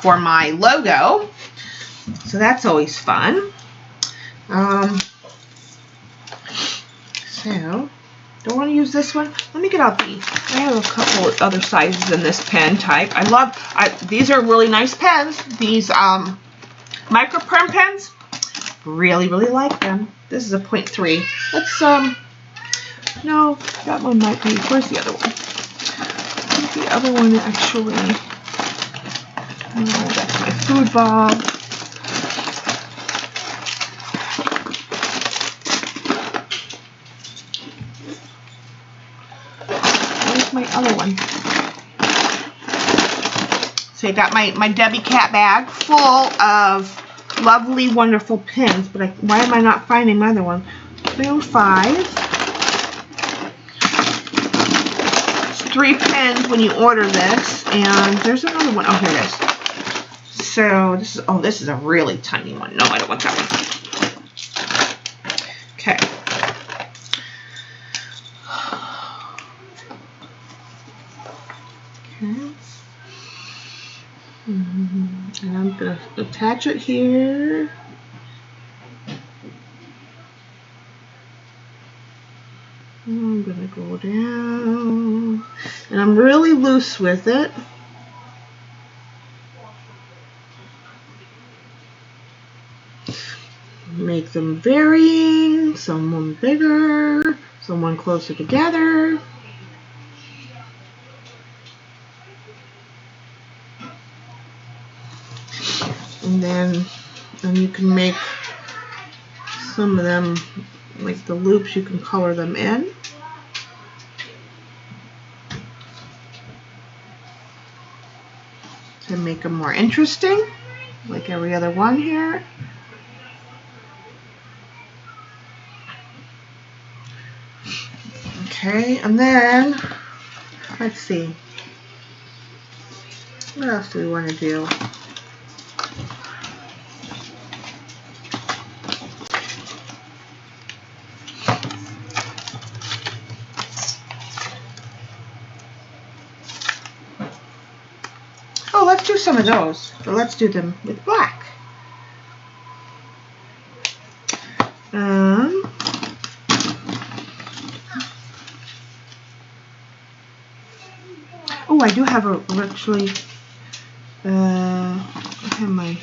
for my logo. So that's always fun. So don't want to use this one. Let me get out these. I have a couple of other sizes in this pen type. These are really nice pens. These micro perm pens. Really like them. This is a 0.3. Let's no, that one might be. Where's the other one? I think the other one actually. Oh, that's my food ball. Where's my other one? So I got my Debbie Cat bag full of lovely, wonderful pins, but why am I not finding my other one? 305. It's 3 pins when you order this, and there's another one. Oh, here it is. So this is a really tiny one. No, I don't want that one. Okay. Okay. And I'm going to attach it here. I'm going to go down. And I'm really loose with it. Make them varying, some bigger, some closer together. And then you can make some of them, like the loops, you can color them in. To make them more interesting, like every other one here. Okay, and then, let's see. What else do we want to do? Oh, let's do some of those, but let's do them with black. Oh, I do have actually, I have my,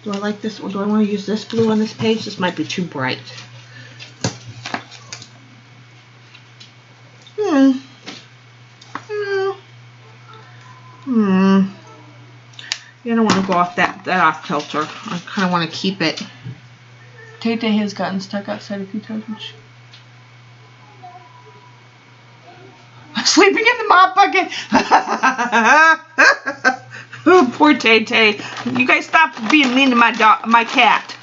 do I like this, or do I want to use this blue on this page? This might be too bright. I don't want to go off that off kilter. I kind of want to keep it. Tay has gotten stuck outside a few times. I'm sleeping in the mop bucket. Oh, poor Tay. You guys stop being mean to my cat.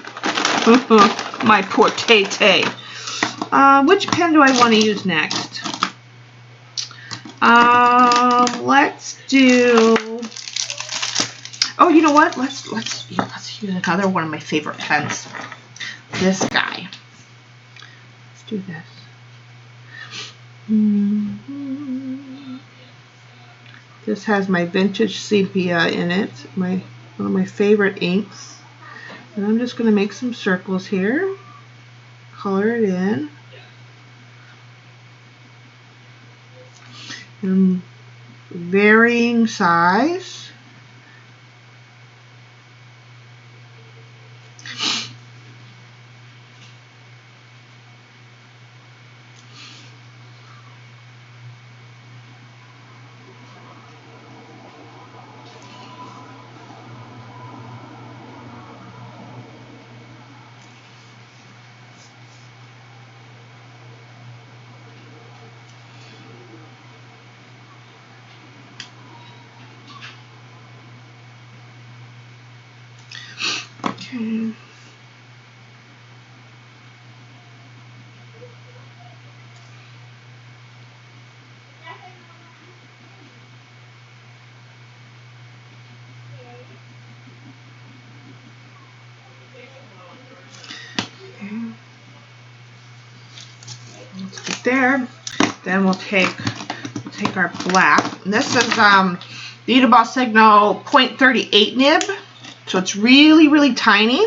My poor Tay. Which pen do I want to use next? Let's do. Oh, you know what? Let's use another one of my favorite pens. This guy. Let's do this. This has my vintage sepia in it. One of my favorite inks. And I'm just going to make some circles here. Color it in. And varying size. Okay. there. Then we'll take our black. And this is the Embossing 0.38 nib. So it's really, really tiny.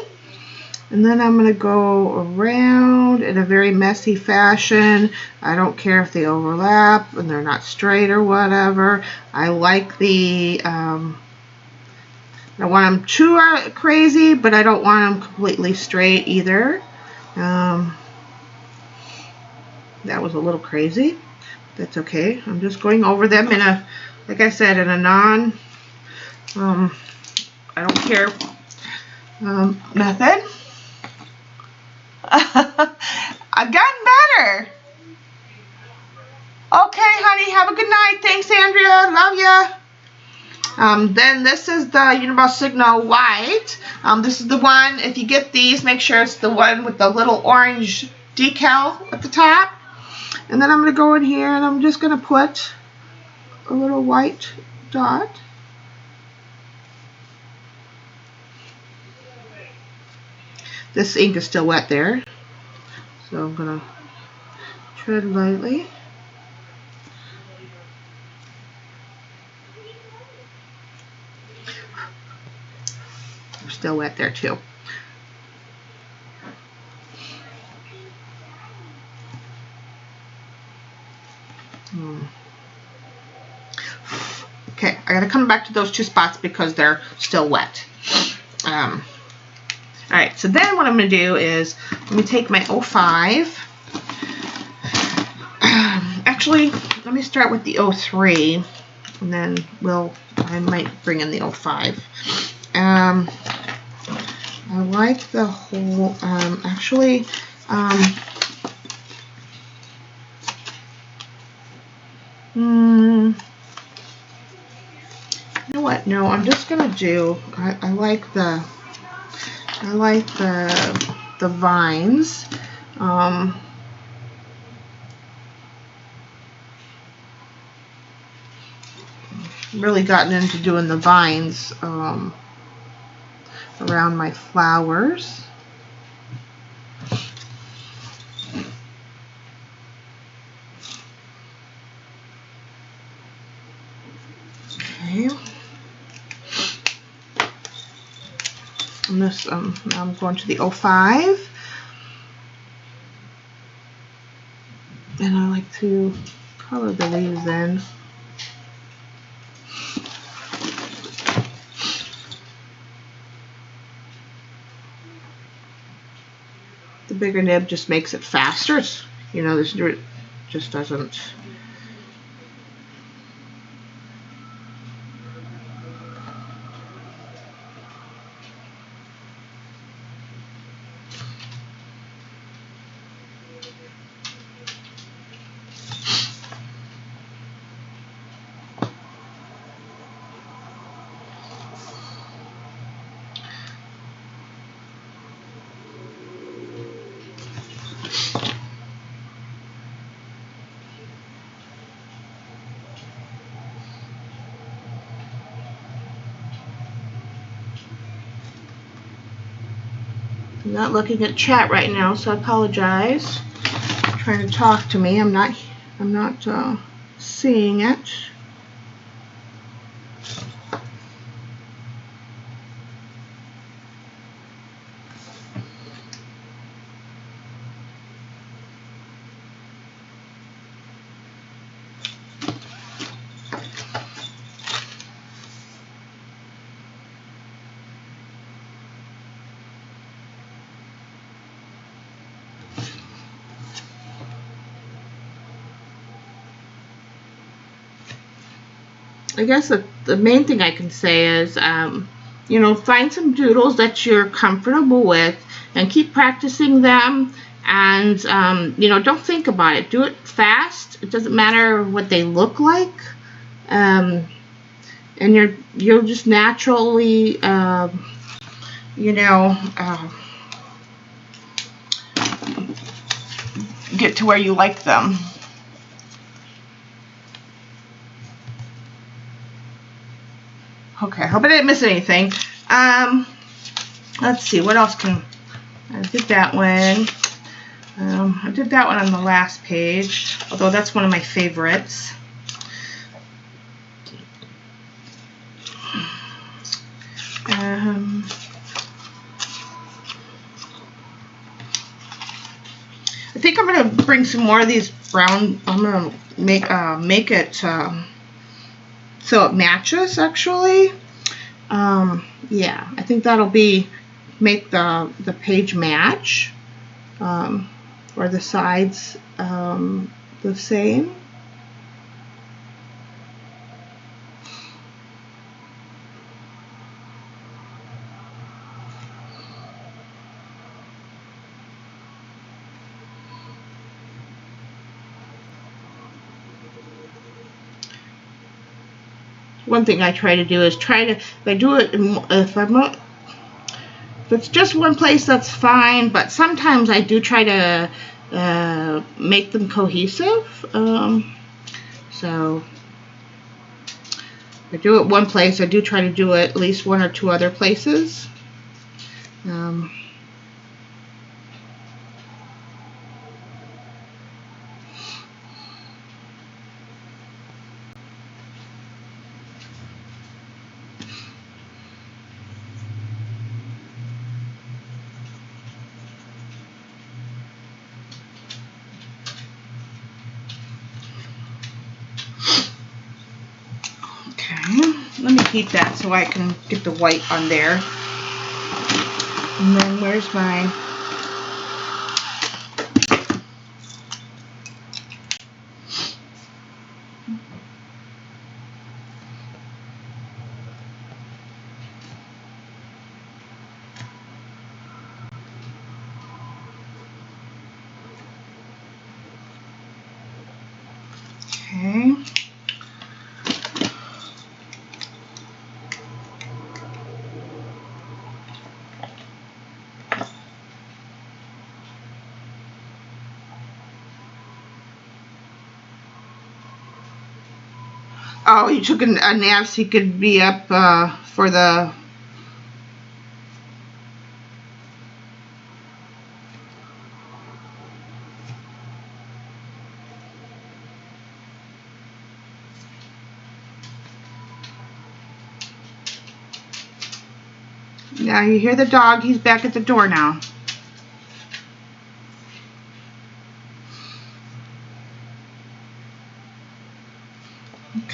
And then I'm going to go around in a very messy fashion. I don't care if they overlap and they're not straight or whatever. I like the, I don't want them too crazy, but I don't want them completely straight either. That was a little crazy. That's okay. I'm just going over them in a, like I said, in a non, I don't care method. I've gotten better. Okay, honey, have a good night. Thanks, Andrea. Love ya. Then this is the Embossing White. This is the one, if you get these, make sure it's the one with the little orange decal at the top. And then I'm going to go in here and I'm just going to put a little white dot. This ink is still wet there, so I'm going to tread lightly. They're still wet there too. Okay, I gotta come back to those two spots because they're still wet. Alright, so then what I'm going to do is, let me take my 05. Actually, let me start with the 03, and then I might bring in the 05. I like the whole, you know what, no, I'm just going to do, I like the vines. Really gotten into doing the vines around my flowers. Okay. And this, now I'm going to the 05. And I like to color the leaves in. The bigger nib just makes it faster. It's, you know, this just doesn't. I'm not looking at chat right now, so I apologize. You're trying to talk to me. I'm not seeing it. I guess the main thing I can say is, you know, find some doodles that you're comfortable with and keep practicing them. And, you know, don't think about it. Do it fast. It doesn't matter what they look like. And you'll just naturally, you know, get to where you like them. Okay, I hope I didn't miss anything. Let's see, what else can I did that one. I did that one on the last page, although that's one of my favorites. I think I'm gonna bring some more of these brown. I'm gonna make it so it matches actually. Yeah, I think that'll make the page match, or the sides the same. One thing I try to do is if it's just one place, that's fine, but sometimes I do try to make them cohesive. So if I do it one place, I do try to do it at least one or two other places. Let me heat that so I can get the white on there. And then where's my... Okay. Oh, you took a nap so you could be up for the... Now you hear the dog, he's back at the door now.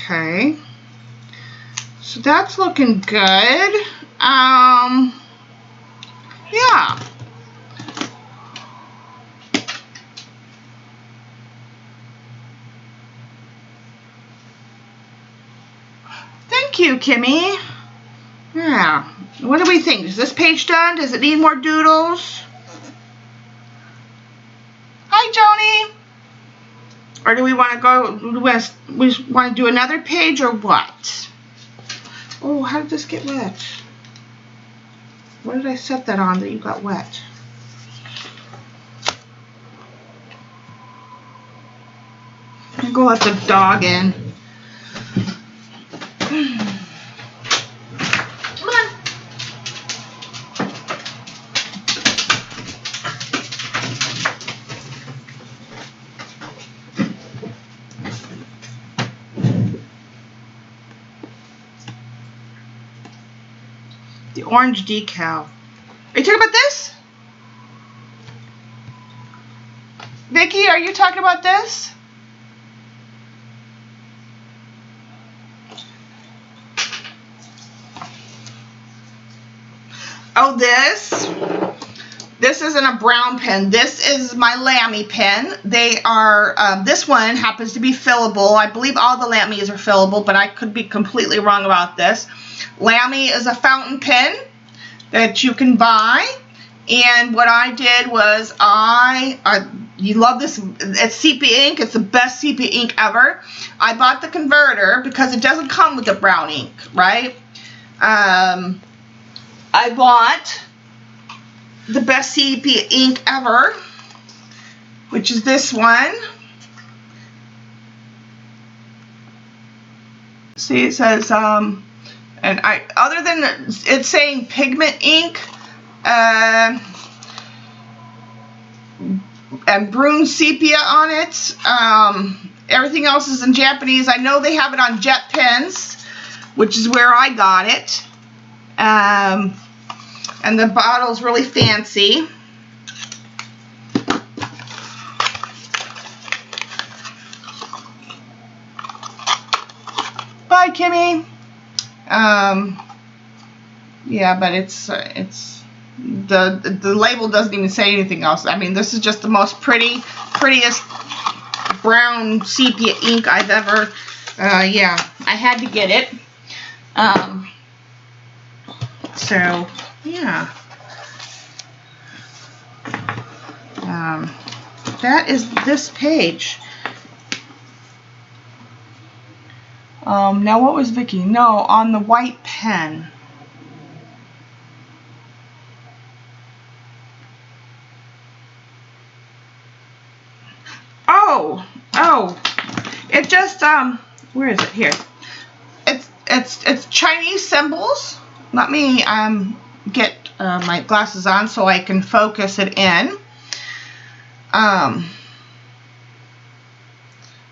Okay, so that's looking good. Yeah. Thank you, Kimmy. Yeah. What do we think? Is this page done? Does it need more doodles? Hi, Joni. Or do we want to go? We want to do another page or what? Oh, how did this get wet? What did I set that on that you got wet? I'm gonna let the dog in. Come on. The orange decal. Are you talking about this? Vicki, are you talking about this? Oh, this isn't a brown pen. This is my Lamy pen. They are, this one happens to be fillable. I believe all the Lamys are fillable, but I could be completely wrong about this. Lamy is a fountain pen that you can buy. And what I did was you love this, it's sepia ink. It's the best sepia ink ever. I bought the converter because it doesn't come with the brown ink, right? I bought the best sepia ink ever, which is this one. See, it says, and other than it's saying pigment ink, and Brune Sepia on it. Everything else is in Japanese. I know they have it on jet pens, which is where I got it. And the bottle's really fancy. Bye, Kimmy. Yeah, but it's the label doesn't even say anything else. I mean, this is just the most prettiest brown sepia ink I've ever. Yeah, I had to get it. So yeah. That is this page. Now what was Vicky? No, on the white pen. Oh, it just, where is it? Here. It's Chinese symbols. Let me, get, my glasses on so I can focus it in.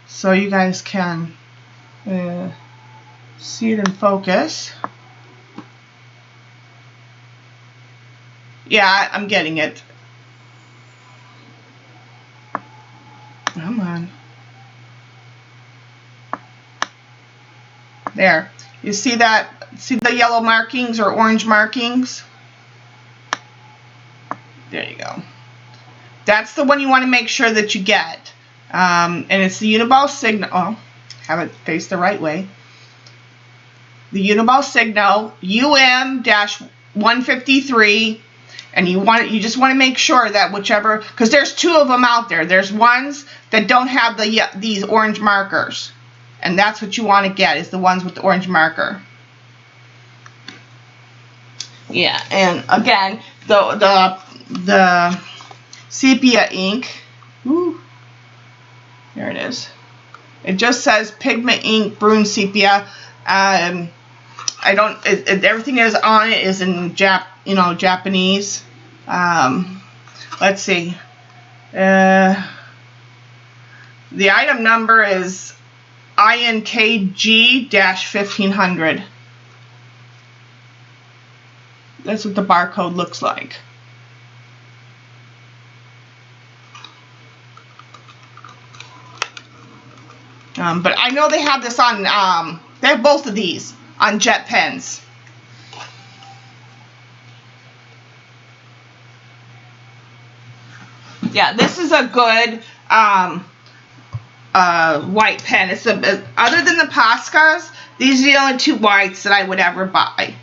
So you guys can, see it in focus. Yeah, I'm getting it. Come on. There. You see that? See the yellow markings or orange markings? There you go. That's the one you want to make sure that you get. And it's the Uniball Signal. Oh, have it face the right way. The Uniball Signal UM-153. And you just want to make sure that whichever, because there's two of them out there. There's ones that don't have these orange markers, and that's what you want to get, is the ones with the orange marker. Yeah, and again, the sepia ink. Ooh, there it is. It just says pigment ink, Brune Sepia. Everything that is on it is in Japanese. Let's see. The item number is INKG-1500. That's what the barcode looks like. But I know they have this on, they have both of these on jet pens. Yeah, this is a good white pen. It's other than the Poscas, these are the only two whites that I would ever buy.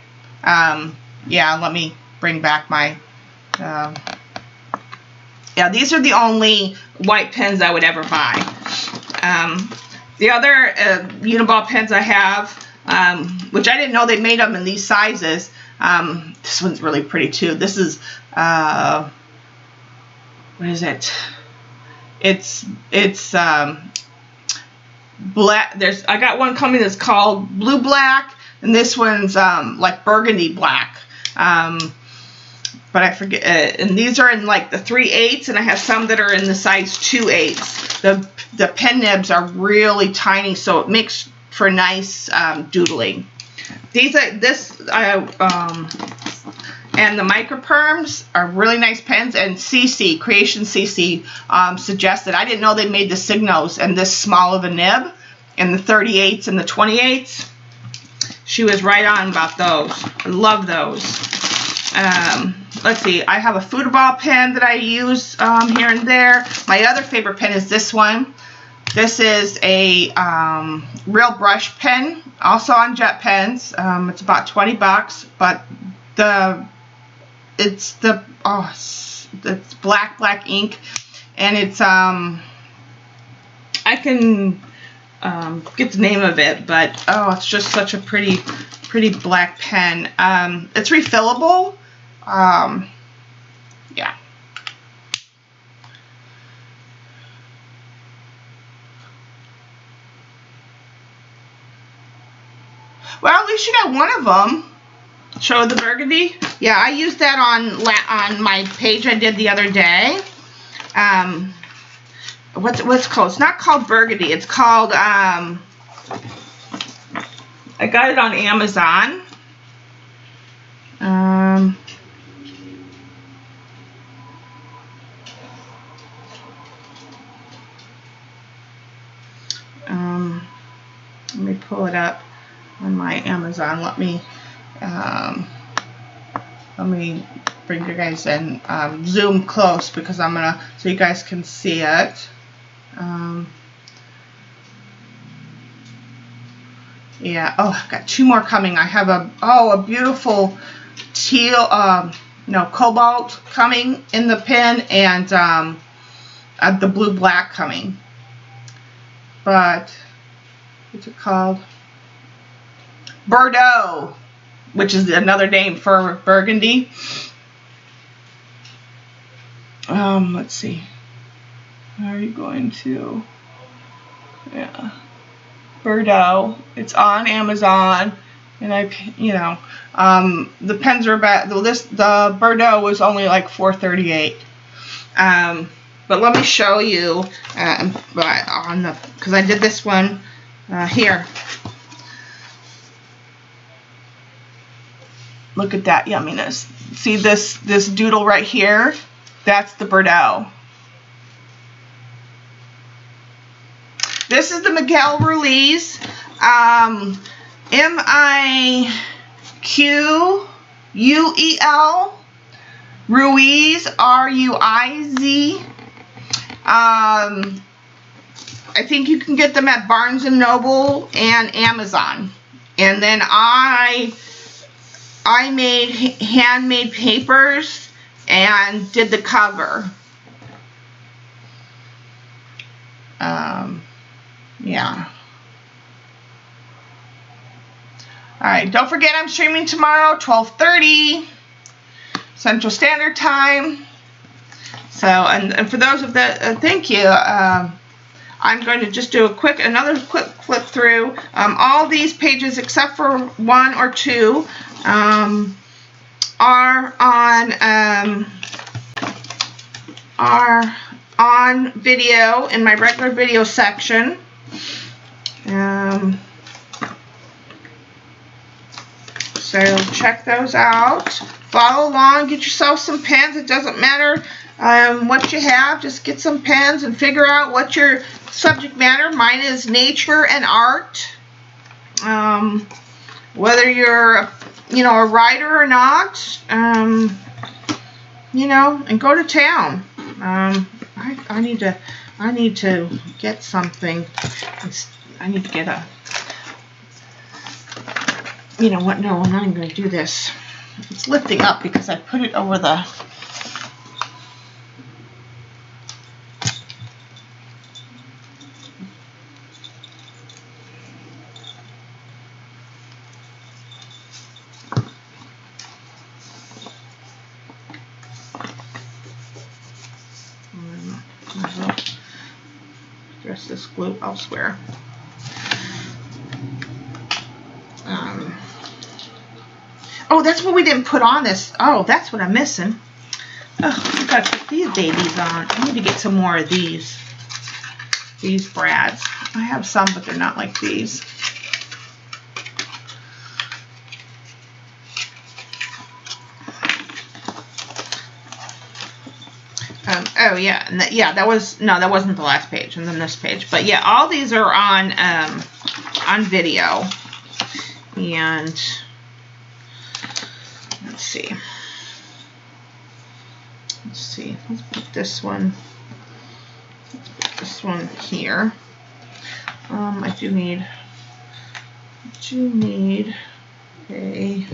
Yeah, let me bring back my. Yeah, these are the only white pens I would ever buy. The other Uniball pens I have, which I didn't know they made them in these sizes. This one's really pretty too. This is what is it? It's black. I got one coming that's called blue black, and this one's like burgundy black. But I forget. And these are in like the 3/8, and I have some that are in the size 2/8. The pen nibs are really tiny, so it makes for nice doodling. These are and the microperms are really nice pens, and Creation CC suggested. I didn't know they made the Signos and this small of a nib, and the 38s and the 28s. She was right on about those. I love those. Let's see, I have a Foodball pen that I use here and there. My other favorite pen is this one. This is a real brush pen, also on jet pens. It's about 20 bucks, but it's black ink, and it's I can get the name of it, but oh, it's just such a pretty black pen. It's refillable. Yeah. Well, at least you got one of them. Show the burgundy. Yeah, I used that on my page I did the other day. what's called? It's not called burgundy. It's called I got it on Amazon. Let me pull it up on my Amazon. Let me bring you guys in, zoom close because I'm gonna, so you guys can see it. Yeah, oh, I've got 2 more coming. I have a beautiful teal, no, cobalt coming in the pen, and the blue black coming. But what's it called? Bordeaux, which is another name for burgundy. Let's see. Are you going to? Yeah. Bordeaux. It's on Amazon, and the pens are about the Bordeaux was only like $4.38. But let me show you, because I did this one here. Look at that yumminess. See this doodle right here? That's the Bordeaux. This is the Miguel Ruiz, M-I-Q-U-E-L, Ruiz, R-U-I-Z. I think you can get them at Barnes & Noble and Amazon. And then I made handmade papers and did the cover. Yeah. Alright, don't forget I'm streaming tomorrow, 12:30 Central Standard Time. So, and for those of that, thank you. I'm going to just do another quick flip through. All these pages, except for 1 or 2, are on video in my regular video section. So check those out. Follow along. Get yourself some pens. It doesn't matter what you have. Just get some pens and figure out what your subject matter. Mine is nature and art. Whether you're a writer or not, and go to town. I need to get something. I need to get a. You know what? No, I'm not even going to do this. It's lifting up because I put it over the. Rest this glue elsewhere. Oh, that's what we didn't put on this. Oh, that's what I'm missing. Oh, I gotta put these babies on. I need to get some more of these. These brads. I have some, but they're not like these. Oh yeah, and that wasn't the last page, and then this page. But yeah, all these are on video, and let's see. Let's put this one. Let's put this one here. I do need a.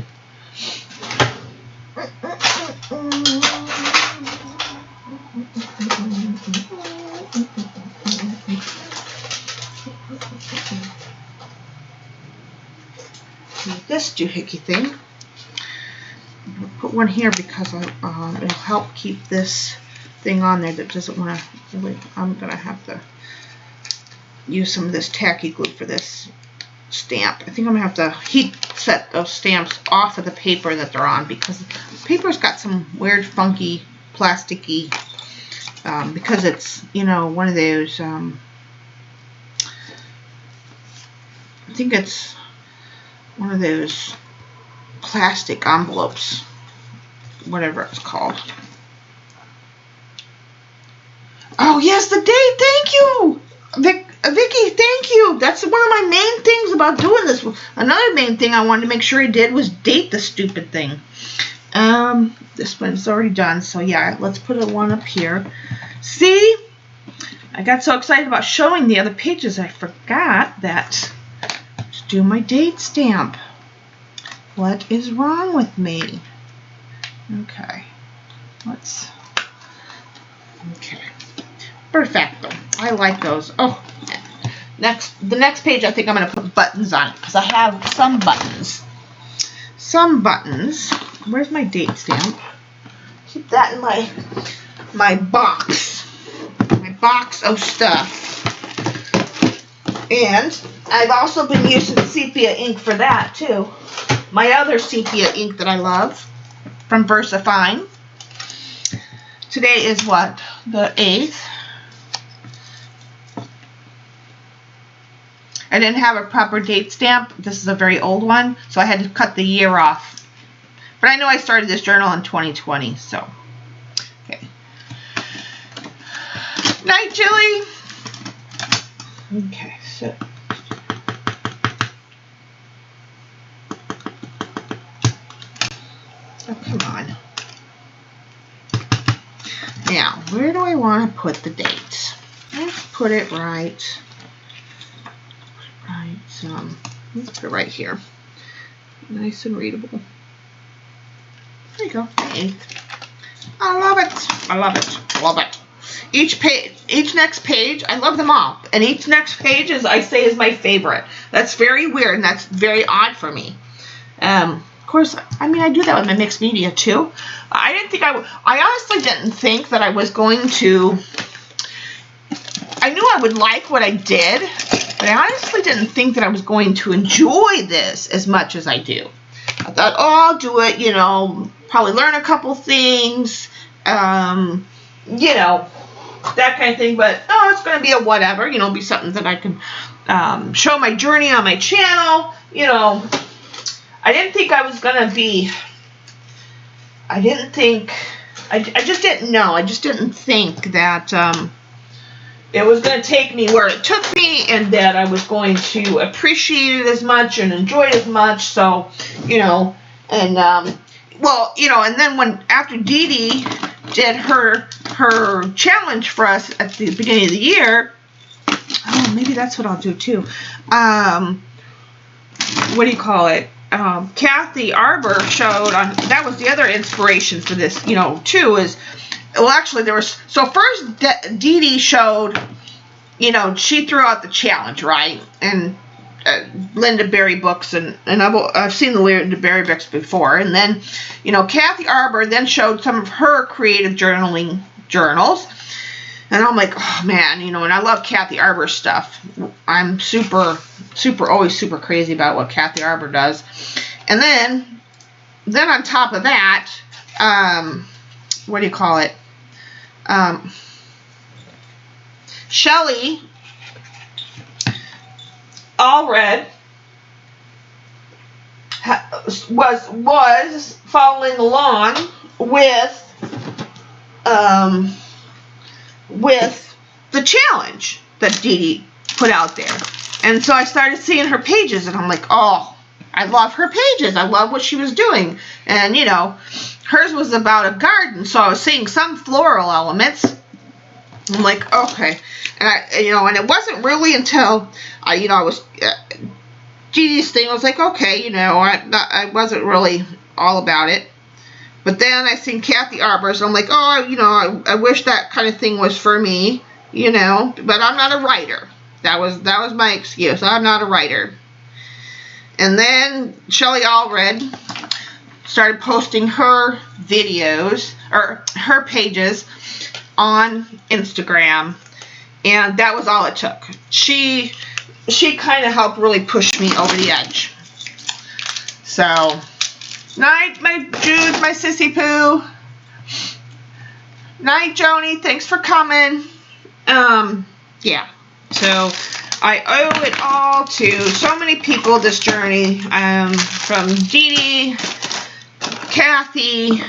This doohickey thing. I'm gonna put one here because it'll help keep this thing on there that doesn't want to. I'm gonna have to use some of this tacky glue for this stamp. I think I'm gonna have to heat set those stamps off of the paper that they're on because the paper's got some weird, funky, plasticky because it's, you know, one of those, I think it's one of those plastic envelopes, whatever it's called. Oh, yes, the date. Thank you, Vicky. Thank you. That's one of my main things about doing this. Another main thing I wanted to make sure I did was date the stupid thing. This one's already done, so yeah, let's put one up here. See? I got so excited about showing the other pages, I forgot that to do my date stamp. What is wrong with me? Okay. Okay. Perfecto. I like those. Oh, the next page I think I'm going to put buttons on it because I have some buttons. Where's my date stamp? Keep that in my box. My box of stuff. And I've also been using sepia ink for that too. My other sepia ink that I love from VersaFine. Today is what? The 8th. I didn't have a proper date stamp. This is a very old one, so I had to cut the year off. But I know I started this journal in 2020, so. Okay. Night, Jilly. Okay, so. Oh, come on. Now, where do I want to put the dates? Let's put it right. Let's put it right here. Nice and readable. There you go. 8th. I love it. I love it. I love it. Each next page, I love them all. And each next page I say is my favorite. That's very weird and that's very odd for me. Of course, I mean, I do that with my mixed media too. I honestly didn't think that I was going to, I knew I would like what I did, but I honestly didn't think that I was going to enjoy this as much as I do. I thought, oh, I'll do it, you know, probably learn a couple things, you know, that kind of thing. But, oh, it's going to be a whatever, you know, be something that I can show my journey on my channel, you know. I didn't think I was going to be, I just didn't know. I just didn't think that it was going to take me where it took me and that I was going to appreciate it as much and enjoy it as much. So, you know, and, well, you know, and then after Dee Dee did her challenge for us at the beginning of the year, oh, maybe that's what I'll do too. What do you call it? Kathy Arbor showed on, that was the other inspiration for this, you know, too, is, well, actually there was, so first Dee Dee showed, you know, she threw out the challenge, right, and Linda Berry books, and I've seen the Linda Berry books before, and then, you know, Kathy Arbor then showed some of her creative journaling journals, and I'm like, oh man, you know, and I love Kathy Arbor's stuff. I'm always super crazy about what Kathy Arbor does. And then on top of that, what do you call it? Shelley Allred was following along with the challenge that Dee Dee put out there. And so I started seeing her pages, and I'm like, oh, I love her pages. I love what she was doing. And, you know, hers was about a garden, so I was seeing some floral elements. I'm like, okay. And and it wasn't really until Dee Dee's thing, I was like, okay, you know, I wasn't really all about it. But then I seen Kathy Arbor's, and I'm like, oh, you know, I wish that kind of thing was for me, you know, but I'm not a writer. That was my excuse. I'm not a writer. And then Shelley Allred started posting her videos, or her pages, on Instagram, and that was all it took. She kind of helped really push me over the edge. So, night, my Jude, my sissy poo. Night, Joni. Thanks for coming. Yeah. So I owe it all to so many people, this journey. From Dee Dee, Kathy,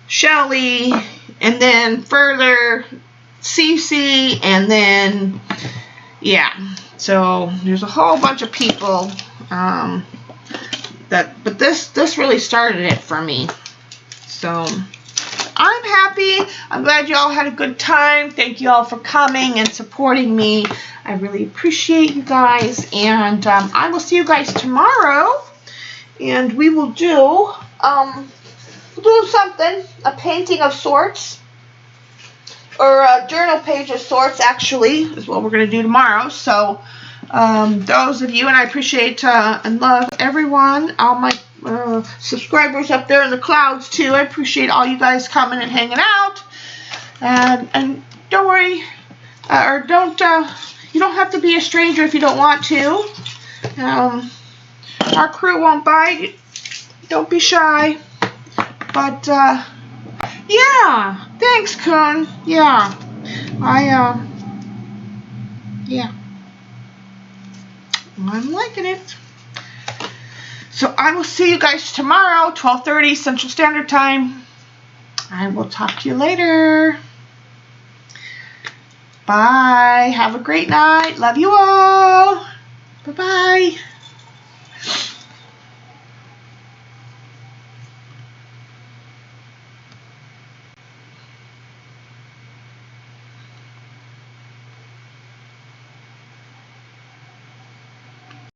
Shelly, and then further Cece, and then, yeah. So there's a whole bunch of people but this really started it for me. So I'm happy. I'm glad you all had a good time. Thank you all for coming and supporting me. I really appreciate you guys. And I will see you guys tomorrow. And we will do something, a painting of sorts. Or a journal page of sorts, actually, is what we're going to do tomorrow. So those of you, and I appreciate and love everyone, all my subscribers up there in the clouds too. I appreciate all you guys coming and hanging out. And don't worry, or don't you don't have to be a stranger if you don't want to. Our crew won't bite. Don't be shy. But yeah, thanks, Kun. Yeah, yeah, I'm liking it. So I will see you guys tomorrow, 12:30 Central Standard Time. I will talk to you later. Bye. Have a great night. Love you all. Bye-bye.